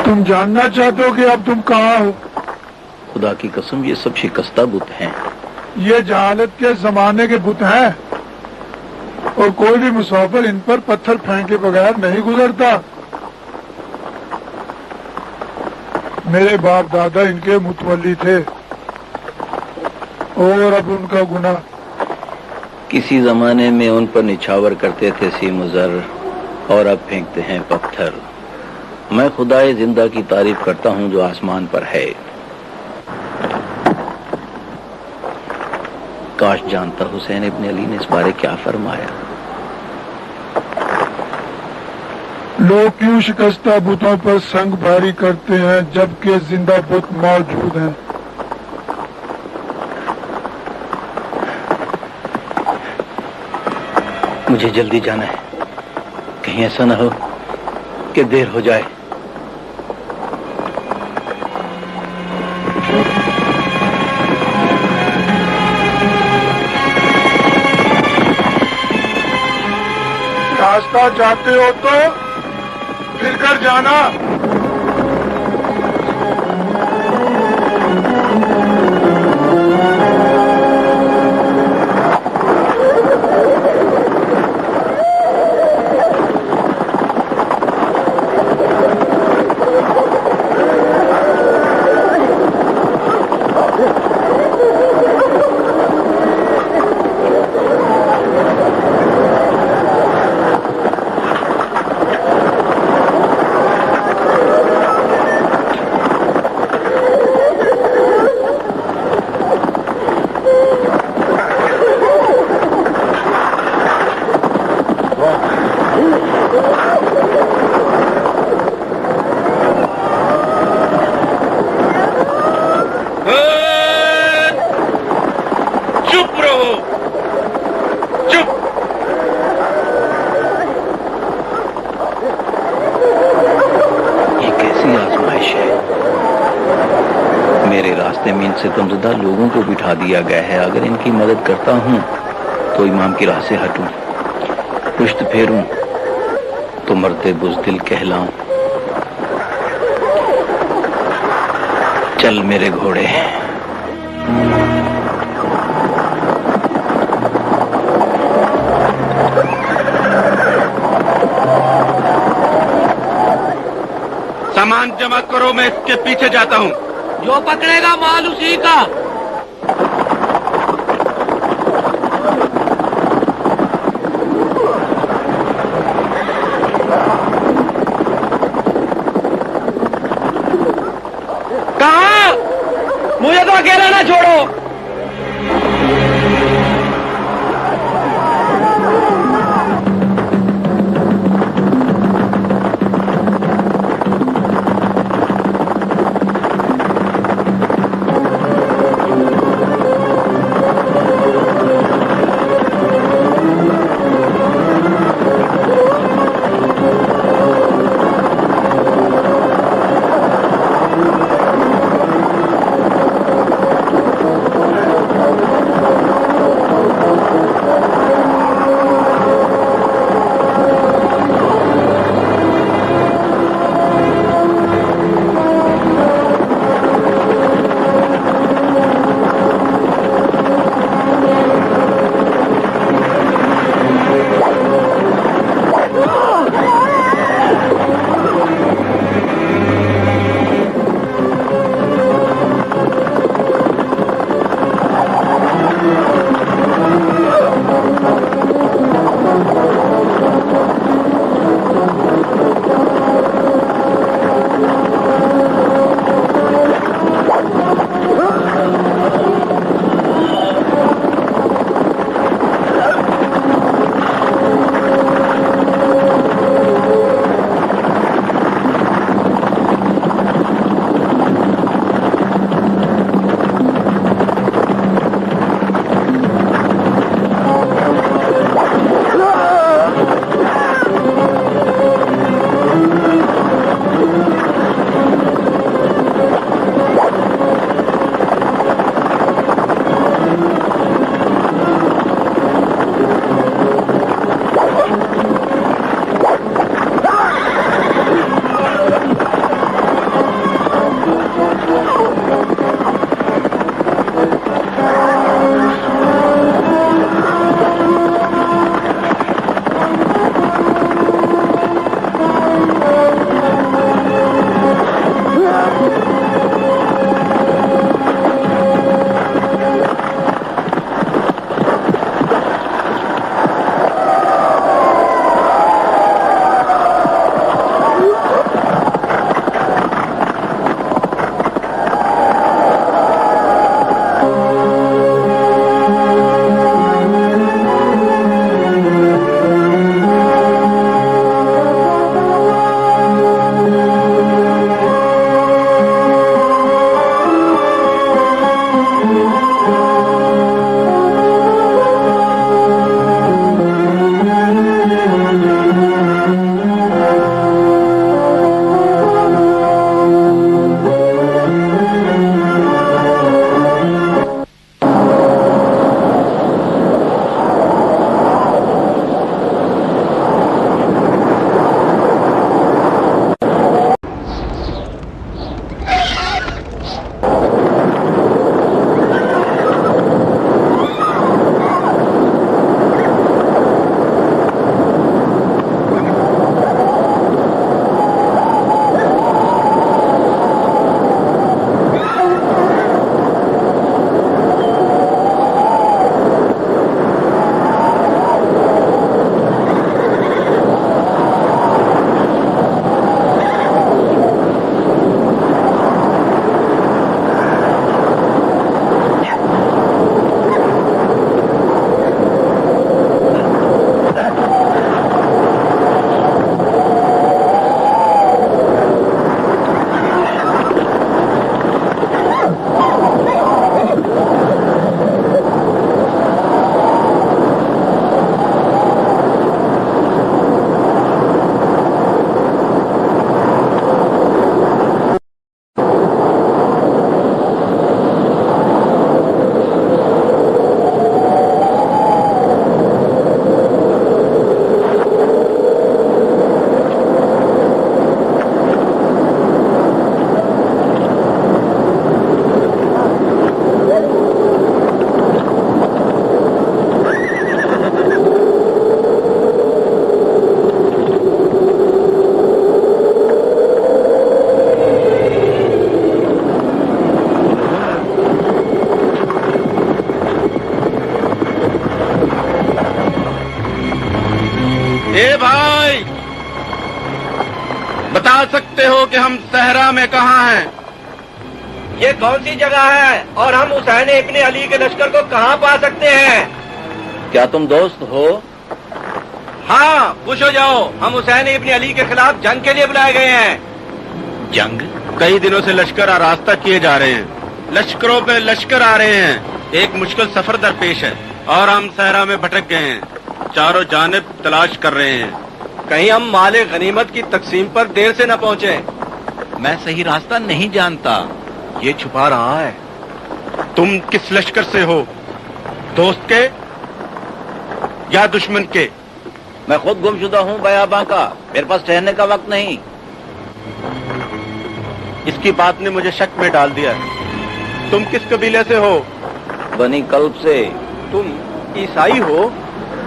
तुम जानना चाहते हो कि अब तुम कहाँ हो? खुदा की कसम ये सब शिकस्ता बुत हैं। ये जहालत के जमाने के बुत हैं और कोई भी मुसाफिर इन पर पत्थर फेंके बगैर नहीं गुजरता। मेरे बाप दादा इनके मुतवल्ली थे और अब उनका गुनाह। किसी जमाने में उन पर निछावर करते थे सीमुजर और अब फेंकते हैं पत्थर। मैं खुदाए जिंदा की तारीफ करता हूँ जो आसमान पर है। काश जानता हुसैन इब्न अली ने इस बारे क्या फरमाया। लोग क्यों शिकस्ता बुतों पर संग भारी करते हैं जबकि जिंदा बुत मौजूद हैं। मुझे जल्दी जाना है, कहीं ऐसा ना हो कि देर हो जाए। रास्ता जाते हो तो फिर कर जाना। सितमज़दा लोगों को बिठा दिया गया है। अगर इनकी मदद करता हूँ तो इमाम की राह से हटूं, पुश्त फेरूं तो मरते बुज़दिल कहलाऊं। चल मेरे घोड़े। सामान जमा करो, मैं इसके पीछे जाता हूँ। जो पकड़ेगा माल उसी का। कहाँ? मुझे तो अकेला ना छोड़ो। बता सकते हो कि हम सहरा में कहाँ हैं? ये कौन सी जगह है और हम हुसैन इब्ने अली के लश्कर को कहाँ पा सकते हैं? क्या तुम दोस्त हो? हाँ, खुश हो जाओ, हम हुसैन इब्ने अली के खिलाफ जंग के लिए बुलाए गए हैं। जंग? कई दिनों से लश्कर आरास्ता किए जा रहे हैं, लश्करों पे लश्कर आ रहे हैं। एक मुश्किल सफर दरपेश है और हम सहरा में भटक गए हैं, चारों जानिब तलाश कर रहे हैं। कहीं हम माले गनीमत की तकसीम पर देर से न पहुंचे। मैं सही रास्ता नहीं जानता। ये छुपा रहा है। तुम किस लश्कर से हो? दोस्त के या दुश्मन के? मैं खुद गुमशुदा हूँ बयाबां का, मेरे पास ठहरने का वक्त नहीं। इसकी बात ने मुझे शक में डाल दिया है। तुम किस कबीले से हो? बनी कल्ब से। तुम ईसाई हो?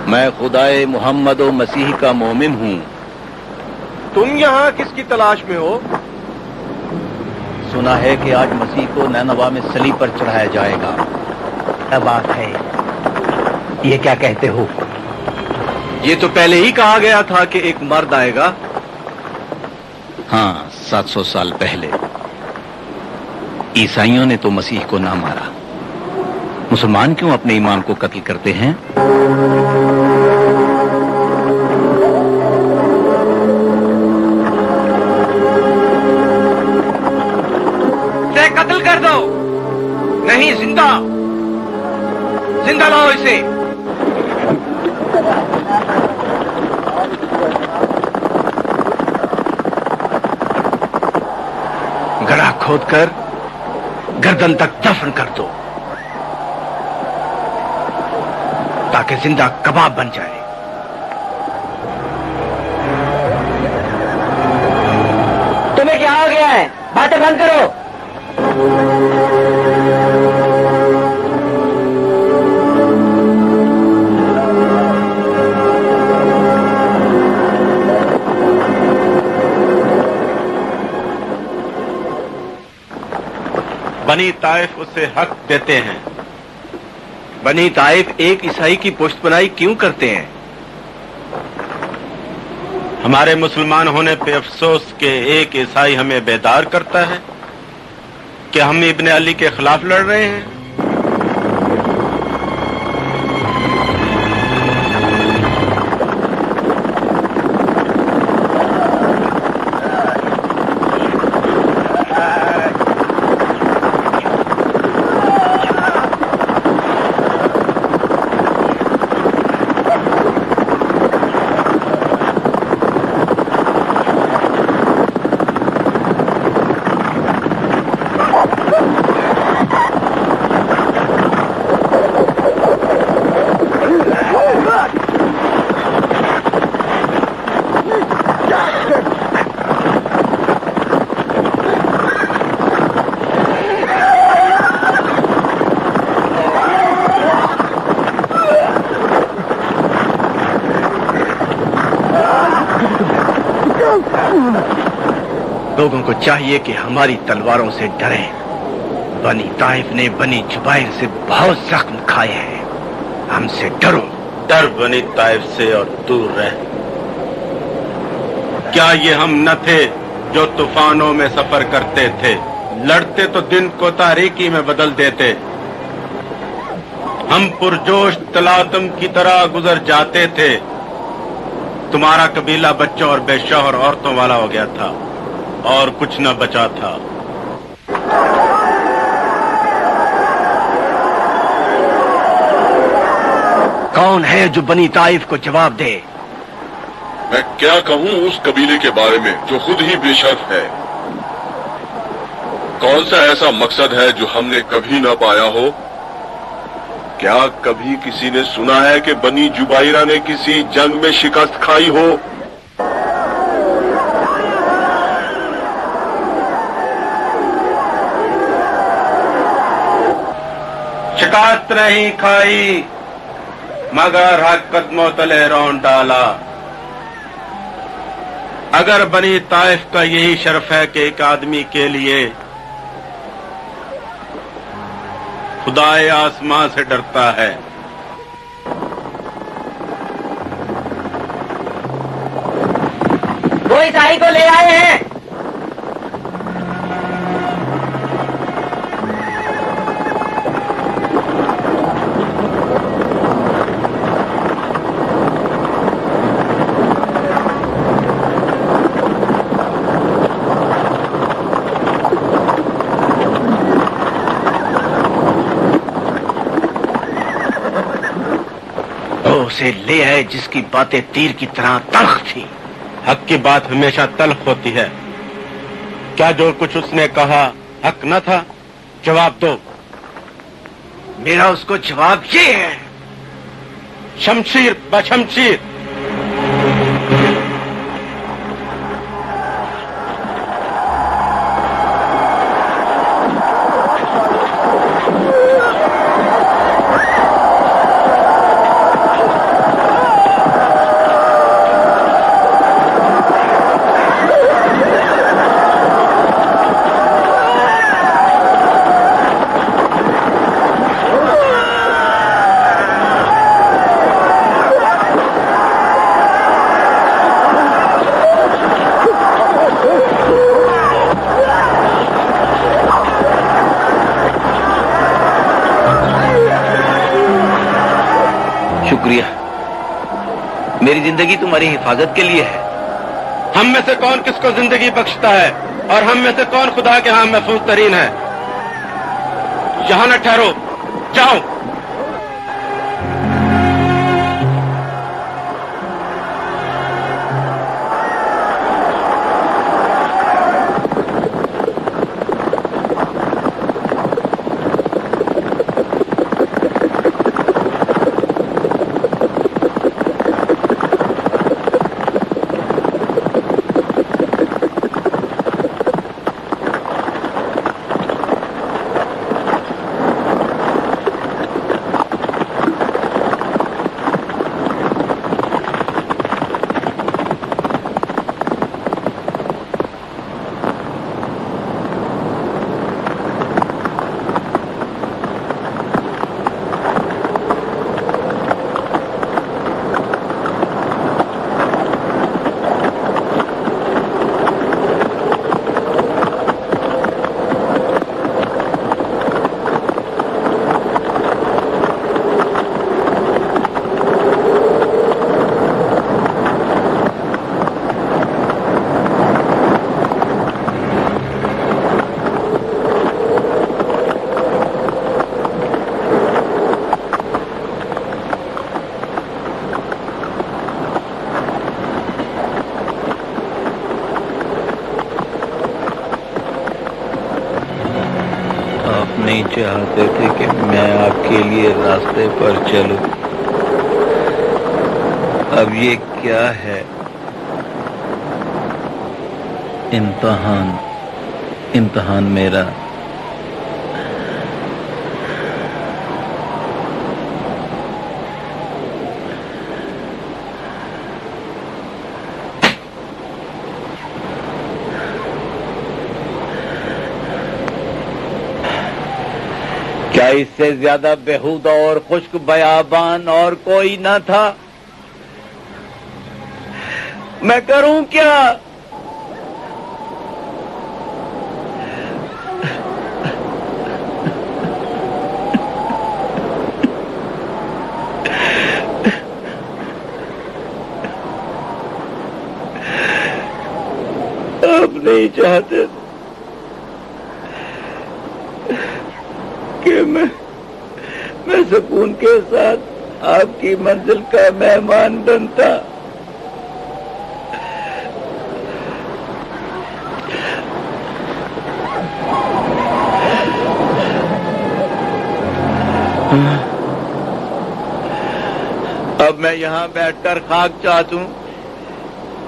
मैं खुदाए मोहम्मद व मसीह का मोमिन हूँ। तुम यहाँ किसकी तलाश में हो? सुना है कि आज मसीह को नैनवा में सलीब पर चढ़ाया जाएगा। क्या बात है? ये क्या कहते हो? ये तो पहले ही कहा गया था कि एक मर्द आएगा। हाँ, 700 साल पहले। ईसाइयों ने तो मसीह को ना मारा, मुसलमान क्यों अपने ईमान को कत्ल करते हैं? इसे कत्ल कर दो। नहीं, जिंदा जिंदा लाओ इसे। गड़ा खोदकर गर्दन तक दफन कर दो ताकि जिंदा कबाब बन जाए। तुम्हें क्या हो गया है? बातें बंद करो। बनी ताइफ उसे हक देते हैं। बनी ताइफ एक ईसाई की पुष्टपनाही क्यों करते हैं? हमारे मुसलमान होने पे अफसोस के एक ईसाई हमें बेदार करता है कि हम इब्ने अली के खिलाफ लड़ रहे हैं। लोगों को चाहिए कि हमारी तलवारों से डरें। बनी ताइफ ने बनी जुबैर से बहुत जख्म खाए हैं। हमसे डरो। डर बनी ताइफ से और दूर रह। क्या ये हम न थे जो तूफानों में सफर करते थे? लड़ते तो दिन को तारीकी में बदल देते। हम पुरजोश तलातम की तरह गुजर जाते थे। तुम्हारा कबीला बच्चों और बेशौहर औरतों वाला हो गया था और कुछ न बचा था। कौन है जो बनी ताइफ को जवाब दे? मैं क्या कहूँ उस कबीले के बारे में जो खुद ही बेशर्फ है? कौन सा ऐसा मकसद है जो हमने कभी न पाया हो? क्या कभी किसी ने सुना है कि बनी जुबैरा ने किसी जंग में शिकस्त खाई हो? शिकस्त नहीं खाई मगर हक कदमों तले रौंद डाला। अगर बनी ताइफ का यही शर्फ है कि एक आदमी के लिए खुदाए आसमां से डरता है। वो ईसाई को ले आए हैं। سے لے آئے جس کی باتیں تیر کی طرح تلخ تھی. حق کی بات ہمیشہ تلخ ہوتی ہے. کیا جو کچھ اس نے کہا حق نہ تھا؟ جواب دو. میرا اس کو جواب یہ ہے، شمشیر بشمشیر. شکریہ، میری زندگی تمہاری حفاظت کے لیے ہے. ہم میں سے کون کس کو زندگی بخشتا ہے اور ہم میں سے کون خدا کے ہاں محفوظ ترین ہے؟ یہاں نہ ٹھہرو، جاؤ. نہیں چاہتے تھے کہ میں آپ کے لیے راستے پر چلوں. اب یہ کیا ہے؟ امتحان میرا. کیا اس سے زیادہ بےہودہ اور خشک بیابان اور کوئی نہ تھا؟ میں کروں کیا؟ آپ نہیں چاہتے کہ میں سکون کے ساتھ آپ کی منزل کا مہمان بنتا. اب میں یہاں بیٹھ کر خاک چاٹوں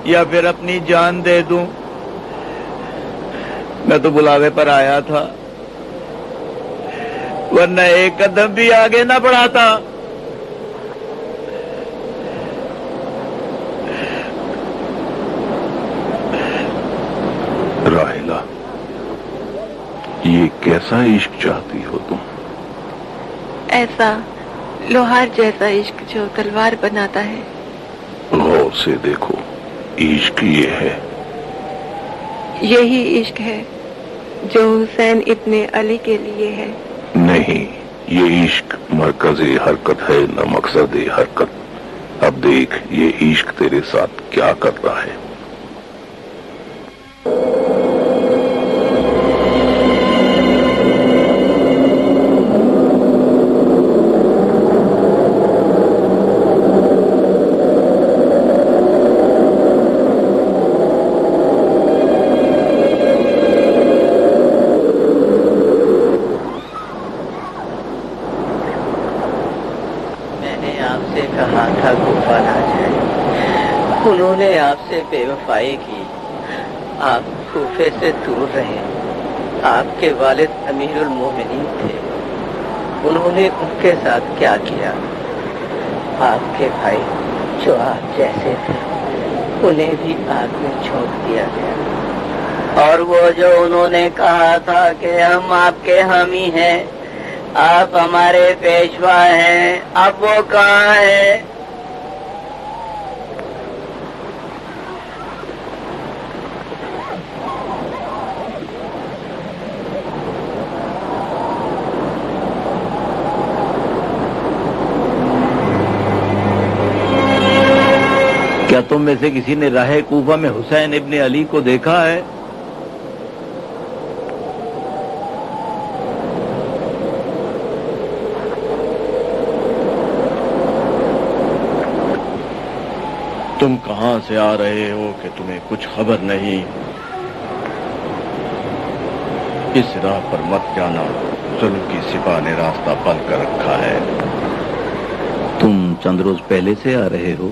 یا پھر اپنی جان دے دوں؟ میں تو بلاوے پر آیا تھا، ورنہ ایک قدم بھی آگے نہ بڑھاتا. راحلہ، یہ کیسا عشق چاہتی ہو تم؟ ایسا لوہار جیسا عشق جو تلوار بناتا ہے. غور سے دیکھو، عشق یہ ہے. یہی عشق ہے جو حسین ابن علی کے لیے ہے. نہیں، یہ عشق مرکز حرکت ہے نہ مقصد حرکت. اب دیکھ یہ عشق تیرے ساتھ کیا کر رہا ہے. سے بے وفائی کی. آپ کوفے سے دور رہے. آپ کے والد امیر المومنین تھے. انہوں نے ان کے ساتھ کیا کیا؟ آپ کے بھائی جو آپ جیسے تھے انہیں بھی آگ میں جھونک دیا گیا. اور وہ جو انہوں نے کہا تھا کہ ہم آپ کے حامی ہیں، آپ ہمارے پیشوا ہیں، اب وہ کہاں ہے؟ کیا تم میں سے کسی نے راہ کوفہ میں حسین ابن علی کو دیکھا ہے؟ تم کہاں سے آ رہے ہو کہ تمہیں کچھ خبر نہیں؟ اس راہ پر مت جانا، ظلم کی سپاہ نے راستہ بند کر رکھا ہے. تم چند روز پہلے سے آ رہے ہو؟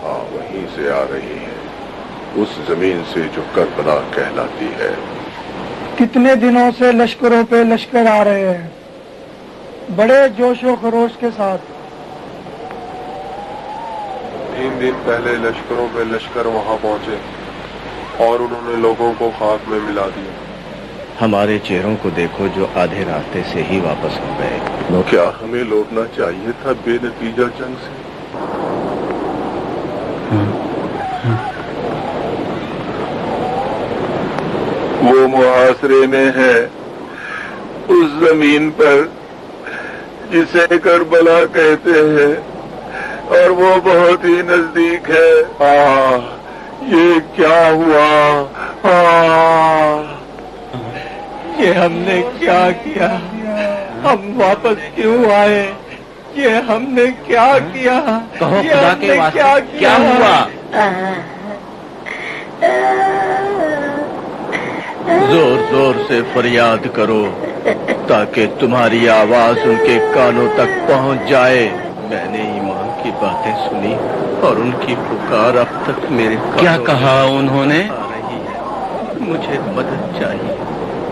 ہاں، وہیں سے آ رہی ہے، اس زمین سے جو کربلا کہلاتی ہے. کتنے دنوں سے لشکروں پہ لشکر آ رہے ہیں، بڑے جوش و خروش کے ساتھ. 3 دن پہلے لشکروں پہ لشکر وہاں پہنچے اور انہوں نے لوگوں کو خاک میں ملا دیا. ہمارے چہروں کو دیکھو جو آدھے راستے سے ہی واپس ہو گئے. کیا ہمیں لوٹنا چاہیے تھا بے نتیجہ جنگ سے؟ وہ محاصرے میں ہے، اس زمین پر جسے کربلا کہتے ہیں، اور وہ بہت ہی نزدیک ہے. یہ کیا ہوا؟ یہ ہم نے کیا کیا؟ ہم واپس کیوں آئے؟ یہ ہم نے کیا کیا؟ کہو خدا کے واسطے کیا ہوا؟ زور زور سے فریاد کرو تاکہ تمہاری آواز ان کے کانوں تک پہنچ جائے. میں نے ایمان کی باتیں سنی اور ان کی پکار اب تک میرے کیا کہا انہوں نے؟ آ رہی ہے. مجھے مدد چاہیے.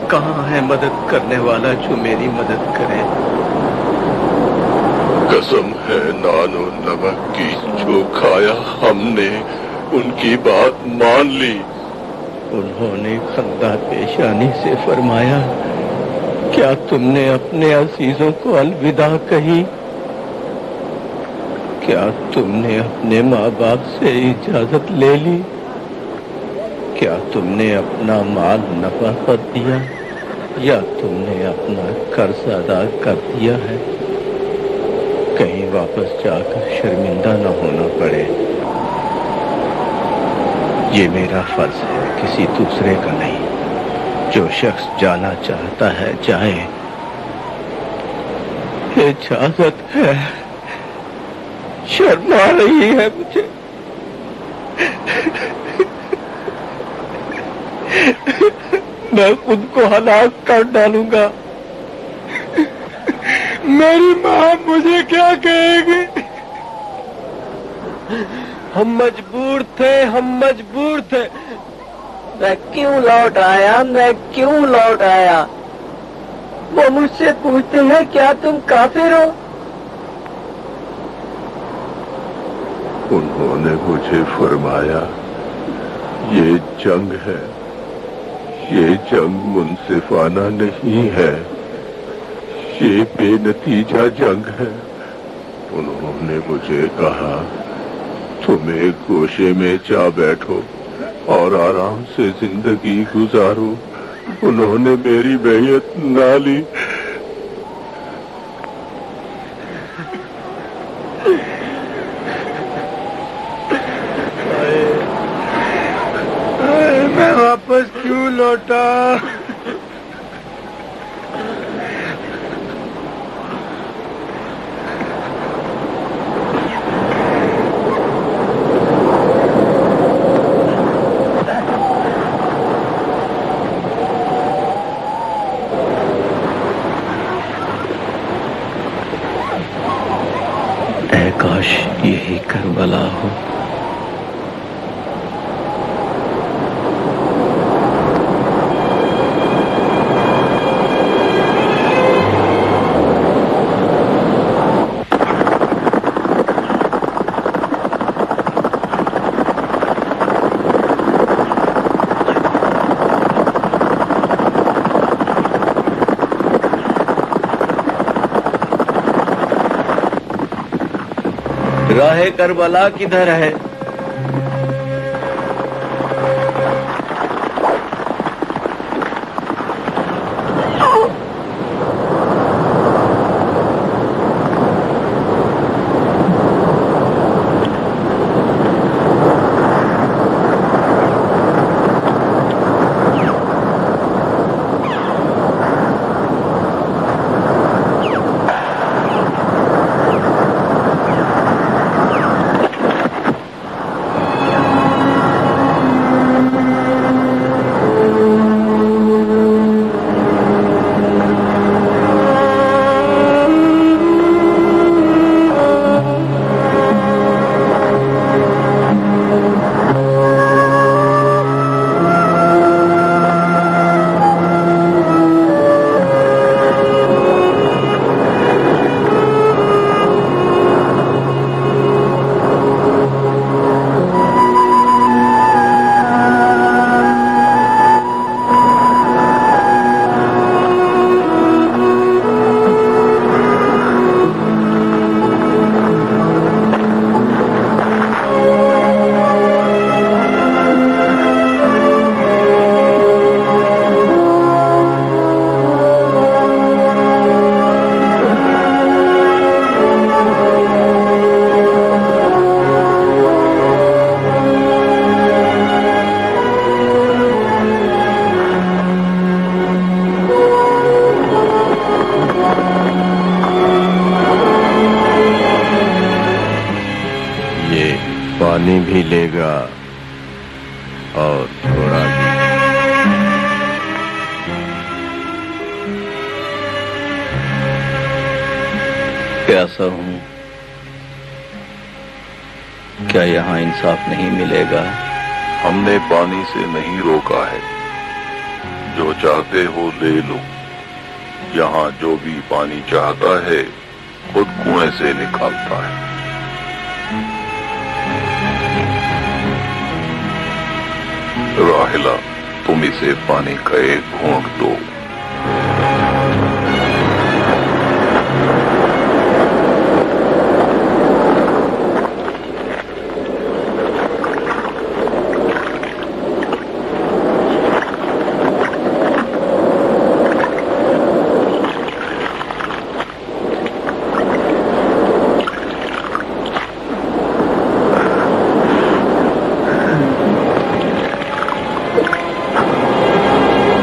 کہاں ہے مدد کرنے والا جو میری مدد کرے؟ قسم ہے نان و نمک کی، جو کھایا ہم نے ان کی بات مان لی. انہوں نے خندہ پیشانی سے فرمایا، کیا تم نے اپنے عزیزوں کو الوداع کہی؟ کیا تم نے اپنے ماں باپ سے اجازت لے لی؟ کیا تم نے اپنا مال نفع کر دیا یا تم نے اپنا قرض ادا کر دیا ہے؟ کہیں واپس جا کر شرمندہ نہ ہونا پڑے. یہ میرا فرض ہے، کسی دوسرے کا نہیں. جو شخص جانا چاہتا ہے جائے. اجازت ہے. شرم آ رہی ہے مجھے. میں خود کو ہلاک کر ڈالوں گا. میری ماں مجھے کیا کہے گی؟ ہم مجبور تھے، ہم مجبور تھے. میں کیوں لوٹ آیا؟ میں کیوں لوٹ آیا؟ وہ مجھ سے پوچھتے ہیں کیا تم کافر ہو؟ انہوں نے مجھے فرمایا، یہ جنگ ہے، یہ جنگ منصفانہ نہیں ہے، یہ بے نتیجہ جنگ ہے. انہوں نے مجھے کہا، تم ایک گوشے میں جا بیٹھو اور آرام سے زندگی گزارو. انہوں نے میری بیعت نہ لی. میں واپس کیوں لوٹا؟ اے کاش یہی کربلا ہو. राह करबला किधर है? पानी भी लेगा और थोड़ा भी। प्यासा हूं, क्या यहाँ इंसाफ नहीं मिलेगा? हमने पानी से नहीं रोका है, जो चाहते हो ले लो। यहाँ जो भी पानी चाहता है खुद कुएं से निकालता है। राहिला, तुम इसे पानी का एक घूंट दो।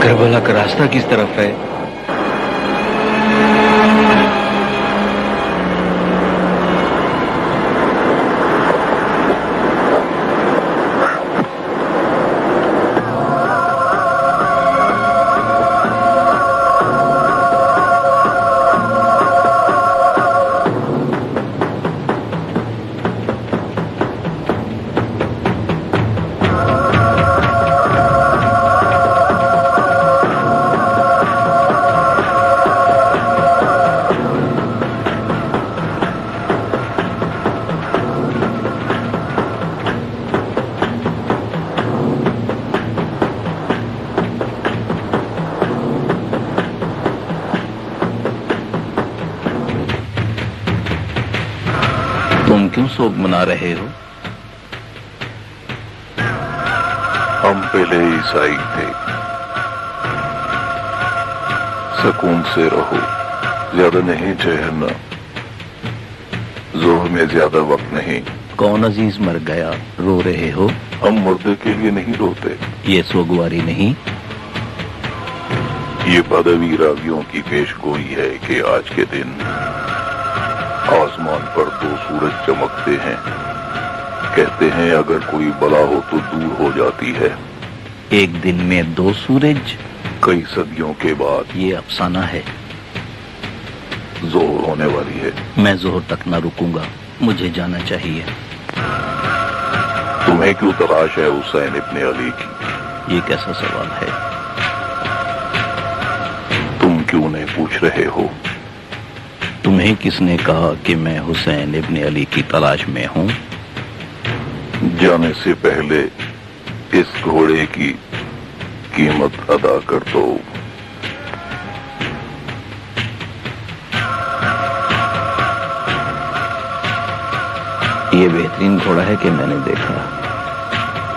करबला का रास्ता किस तरफ है? तुम क्यों शोक मना रहे हो? हम पहले ईसाई थे। सुकून से रहो, ज्यादा नहीं ठहरना। जोहर में ज्यादा वक्त नहीं। कौन अजीज मर गया, रो रहे हो? हम मुर्दे के लिए नहीं रोते। ये सोगवारी नहीं, ये बदवी रावियों की पेशगोई है कि आज के दिन आसमान पर 2 सूरज चमकते हैं। कहते हैं अगर कोई बला हो तो दूर हो जाती है। एक दिन में 2 सूरज? कई सदियों के बाद। ये अफसाना है। जोहर होने वाली है। मैं जोहर तक न रुकूंगा, मुझे जाना चाहिए। तुम्हें क्यों तलाश है हुसैन इब्ने अली की? ये कैसा सवाल है? तुम क्यों नहीं पूछ रहे हो? तुम्हें किसने कहा कि मैं हुसैन इब्ने अली की तलाश में हूँ? जाने से पहले इस घोड़े की कीमत अदा कर दो। یہ بہترین گھوڑا ہے کہ میں نے دیکھا.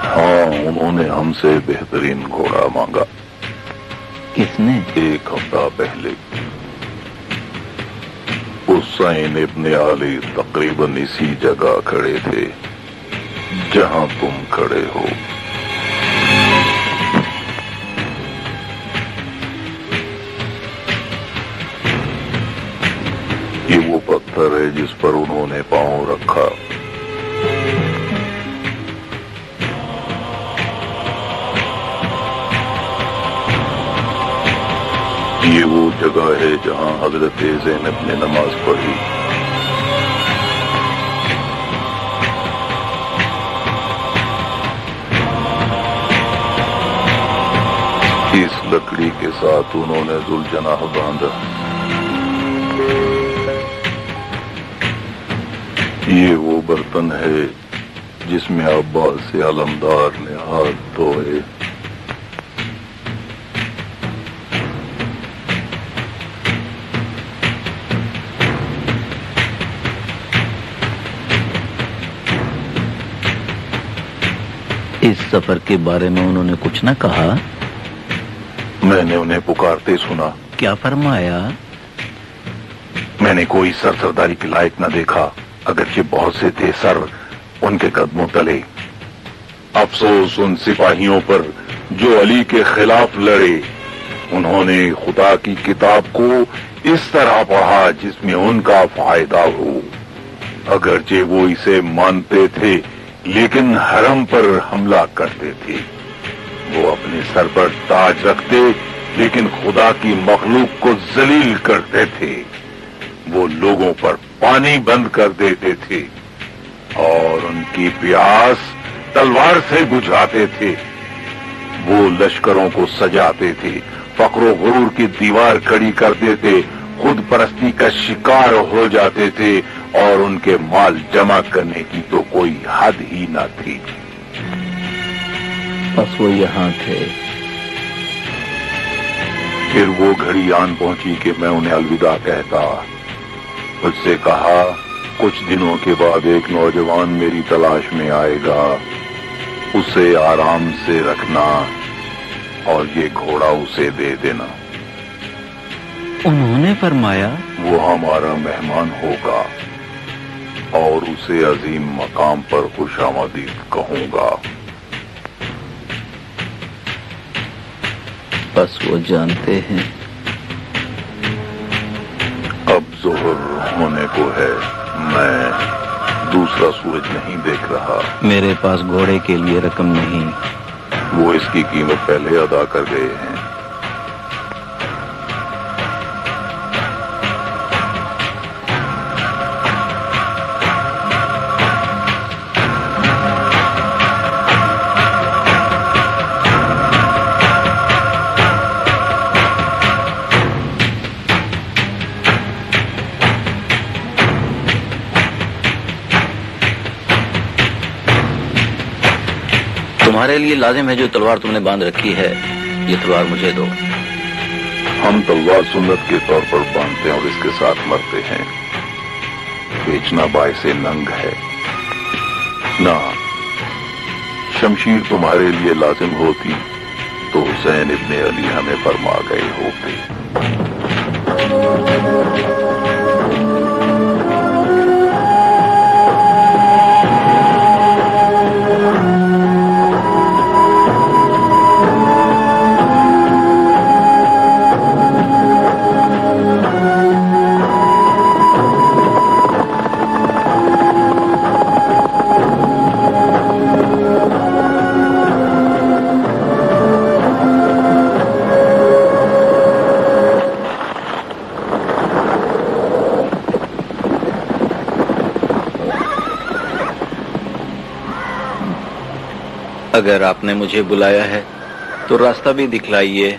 ہاں، انہوں نے ہم سے بہترین گھوڑا مانگا. کس نے؟ 1 ہفتہ پہلے. حسین ابن علی تقریباً اسی جگہ کھڑے تھے جہاں تم کھڑے ہو. یہ وہ پتھر ہے جس پر انہوں نے پاؤں رکھا. یہ وہ جگہ ہے جہاں حضرت زینب نے نماز پڑھی. اس لکڑی کے ساتھ انہوں نے ذوالجناح باندھا. یہ وہ برتن ہے جس میں عباس علمدار نے ہاتھ دھوئے. اس سفر کے بارے میں انہوں نے کچھ نہ کہا؟ میں نے انہیں پکارتے سنا. کیا فرمایا؟ میں نے کوئی سرداری کے لائق نہ دیکھا، اگرچہ بہت سے تھے سر ان کے قدموں تلے. افسوس ان سپاہیوں پر جو علی کے خلاف لڑے. انہوں نے خدا کی کتاب کو اس طرح پڑھا جس میں ان کا فائدہ ہو. اگرچہ وہ اسے مانتے تھے لیکن حرم پر حملہ کرتے تھے. وہ اپنے سر پر تاج رکھتے لیکن خدا کی مخلوق کو ذلیل کرتے تھے. وہ لوگوں پر پانی بند کر دیتے تھے اور ان کی پیاس تلوار سے بجھاتے تھے. وہ لشکروں کو سجاتے تھے، فقر و غرور کی دیوار کھڑی کر دیتے، خود پرستی کا شکار ہو جاتے تھے اور ان کے مال جمع کرنے کی تو کوئی حد ہی نہ تھی. بس وہ یہاں تھے. پھر وہ گھڑی آن پہنچی کہ میں انہیں الوداع کہتا. مجھ سے کہا کچھ دنوں کے بعد ایک نوجوان میری تلاش میں آئے گا، اسے آرام سے رکھنا اور یہ گھوڑا اسے دے دینا. انہوں نے فرمایا وہ ہمارا مہمان ہوگا اور اسے عظیم مقام پر خوش آمدید کہوں گا. بس وہ جانتے ہیں. اب ظہر ہونے کو ہے، میں دوسرا سورج نہیں دیکھ رہا. میرے پاس گھوڑے کے لیے رقم نہیں. وہ اس کی قیمت پہلے ادا کر گئے ہیں. تمہارے لیے لازم ہے جو تلوار تم نے باندھ رکھی ہے، یہ تلوار مجھے دو. ہم تلوار سنت کے طور پر باندھتے ہیں اور اس کے ساتھ مرتے ہیں. بیچنا باعث ننگ ہے. نہ شمشیر تمہارے لیے لازم ہوتی تو حسین ابن علی ہمیں فرما گئے ہوتے. اگر آپ نے مجھے بلایا ہے تو راستہ بھی دکھلائیے.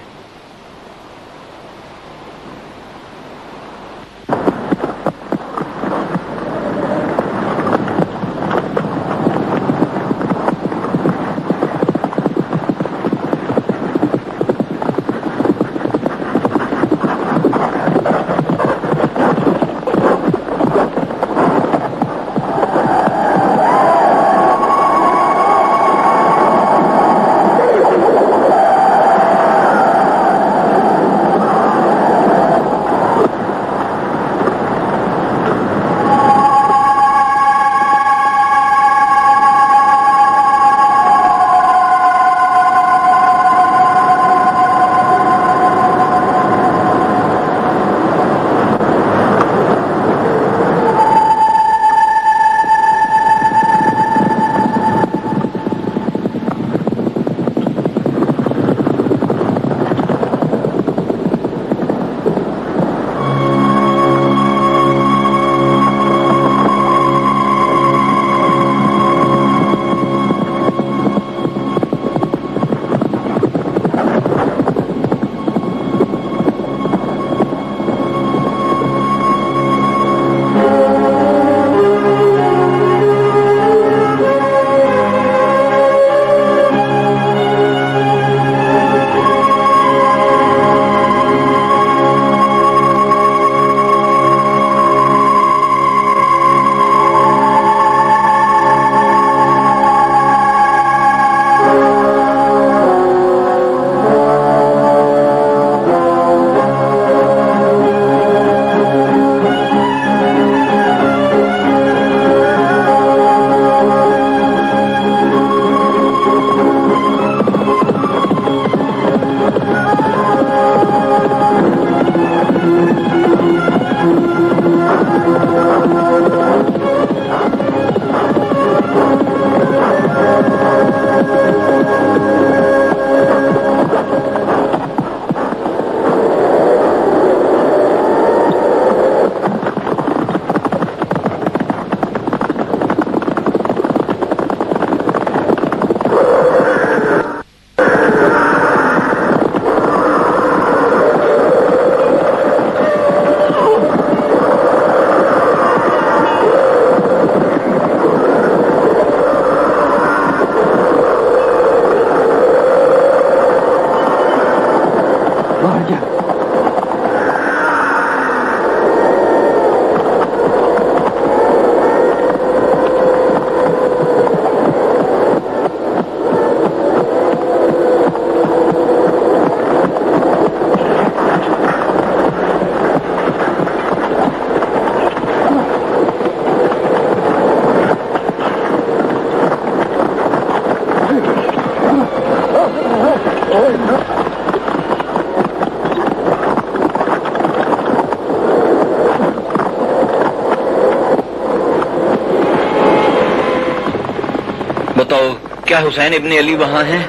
بتاؤ کیا حسین ابن علی وہاں ہیں؟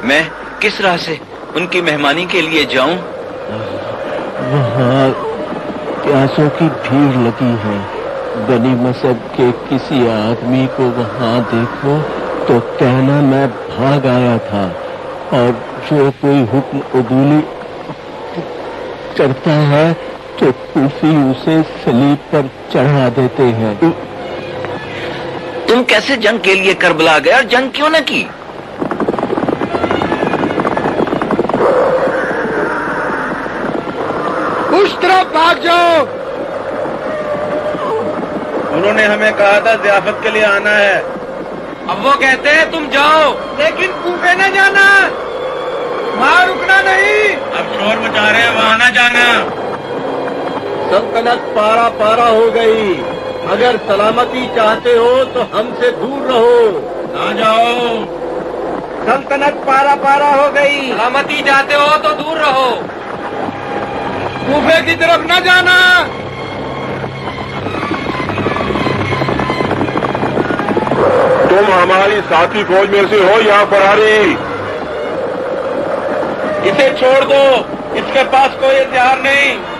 میں کس راہ سے ان کی مہمانی کے لیے جاؤں؟ وہاں پیاسوں کی بھیڑ لگی ہے. بنی مذہب کے کسی آدمی کو وہاں دیکھو تو کہنا میں بھاگ آیا تھا، اور جو کوئی حکم عدولی کرتا ہے تو کوفی اسے صلیب پر چڑھا دیتے ہیں. تم کیسے جنگ کے لیے کربلا گئے اور جنگ کیوں نہ کی؟ اس طرف بھاگ جاؤ. انہوں نے ہمیں کہا تھا ضیافت کے لیے آنا ہے. اب وہ کہتے ہیں تم جاؤ لیکن کوفے نہ جانا، وہاں رکنا نہیں. اب شور مچا رہے ہیں، وہاں نہ جانا. سلطنت پارا پارا ہو گئی. اگر سلامتی چاہتے ہو تو ہم سے دور رہو. نہ جاؤ. سلطنت پارا پارا ہو گئی. سلامتی چاہتے ہو تو دور رہو. کوفے کی طرف نہ جانا. تم ہماری ساتھی فوج میں سے ہو یا فراری؟ اسے چھوڑ دو، اس کے پاس کوئی ہتھیار نہیں.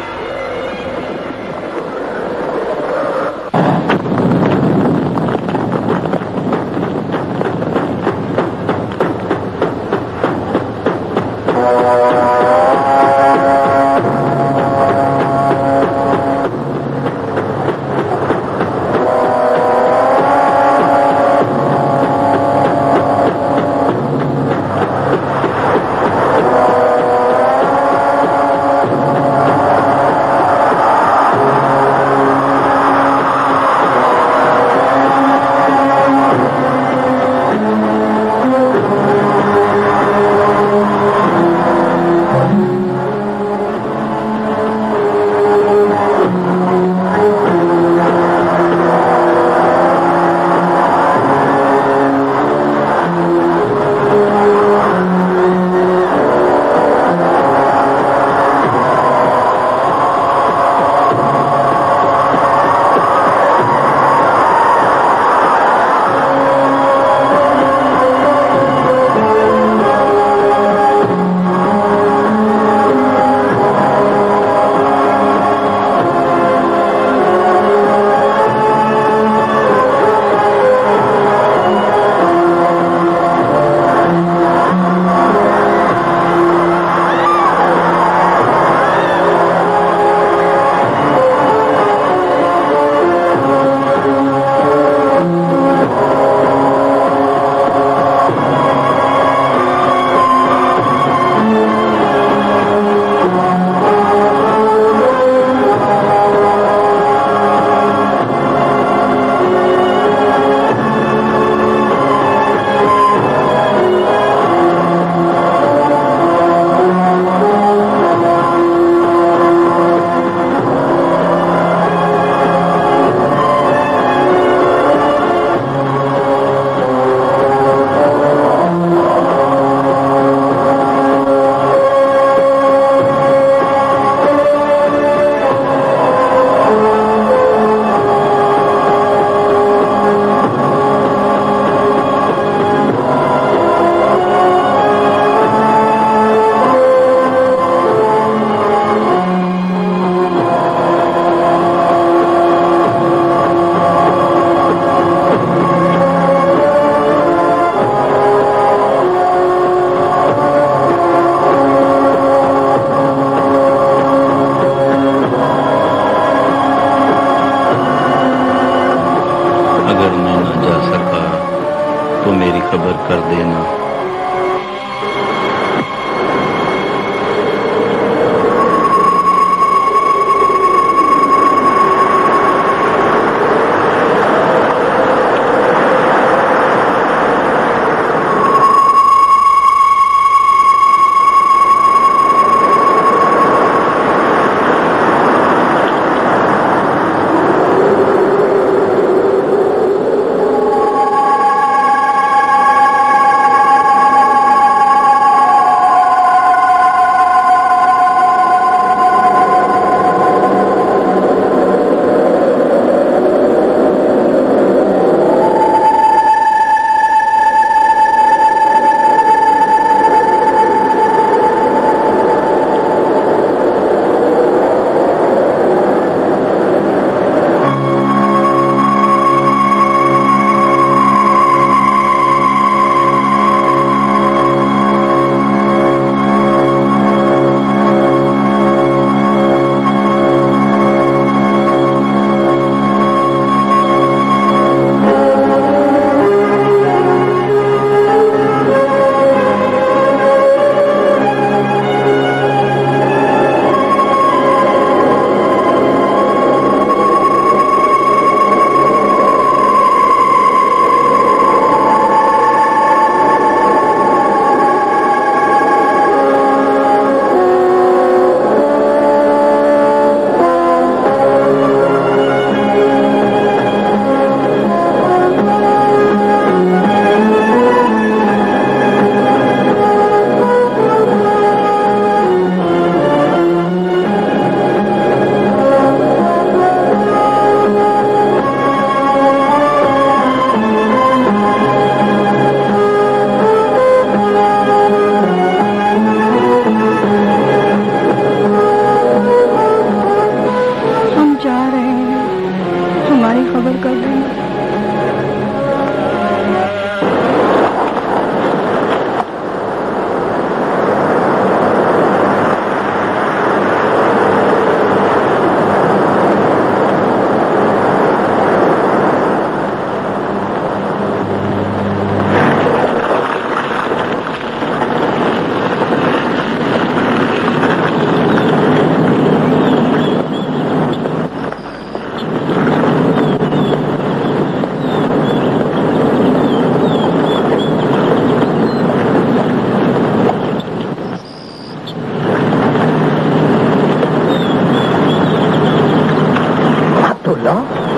अब्दुल्ला।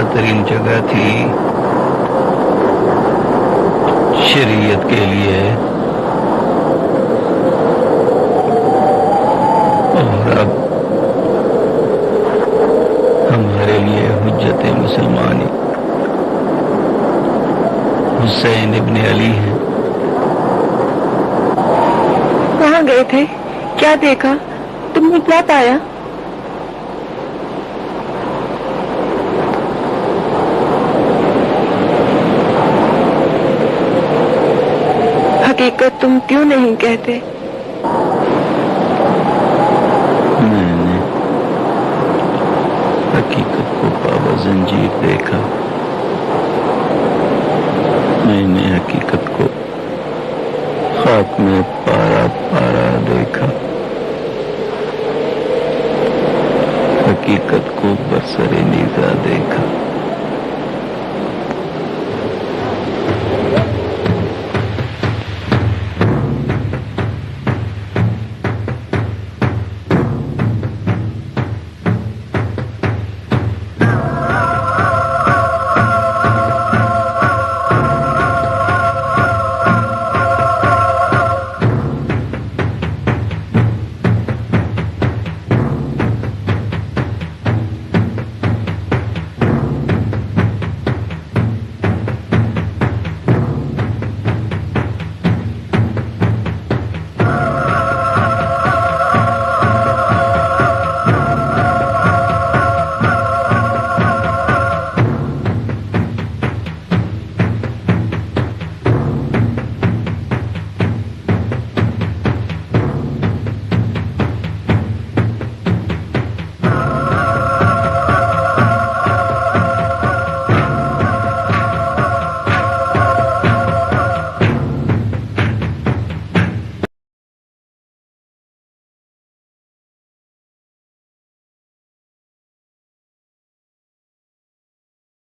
तरीन जगह थी शरीयत के लिए, और अब हमारे लिए हुज्जत मुसलमानी हुसैन इब्न अली हैं। कहाँ गए थे? क्या देखा? तुमने क्या पाया? हकीकत तुम क्यों नहीं कहते? मैंने हकीकत को बाबा जंजीर देखा। मैंने हकीकत को खाक में पारा पारा देखा। हकीकत को बरसरे नीजा देखा।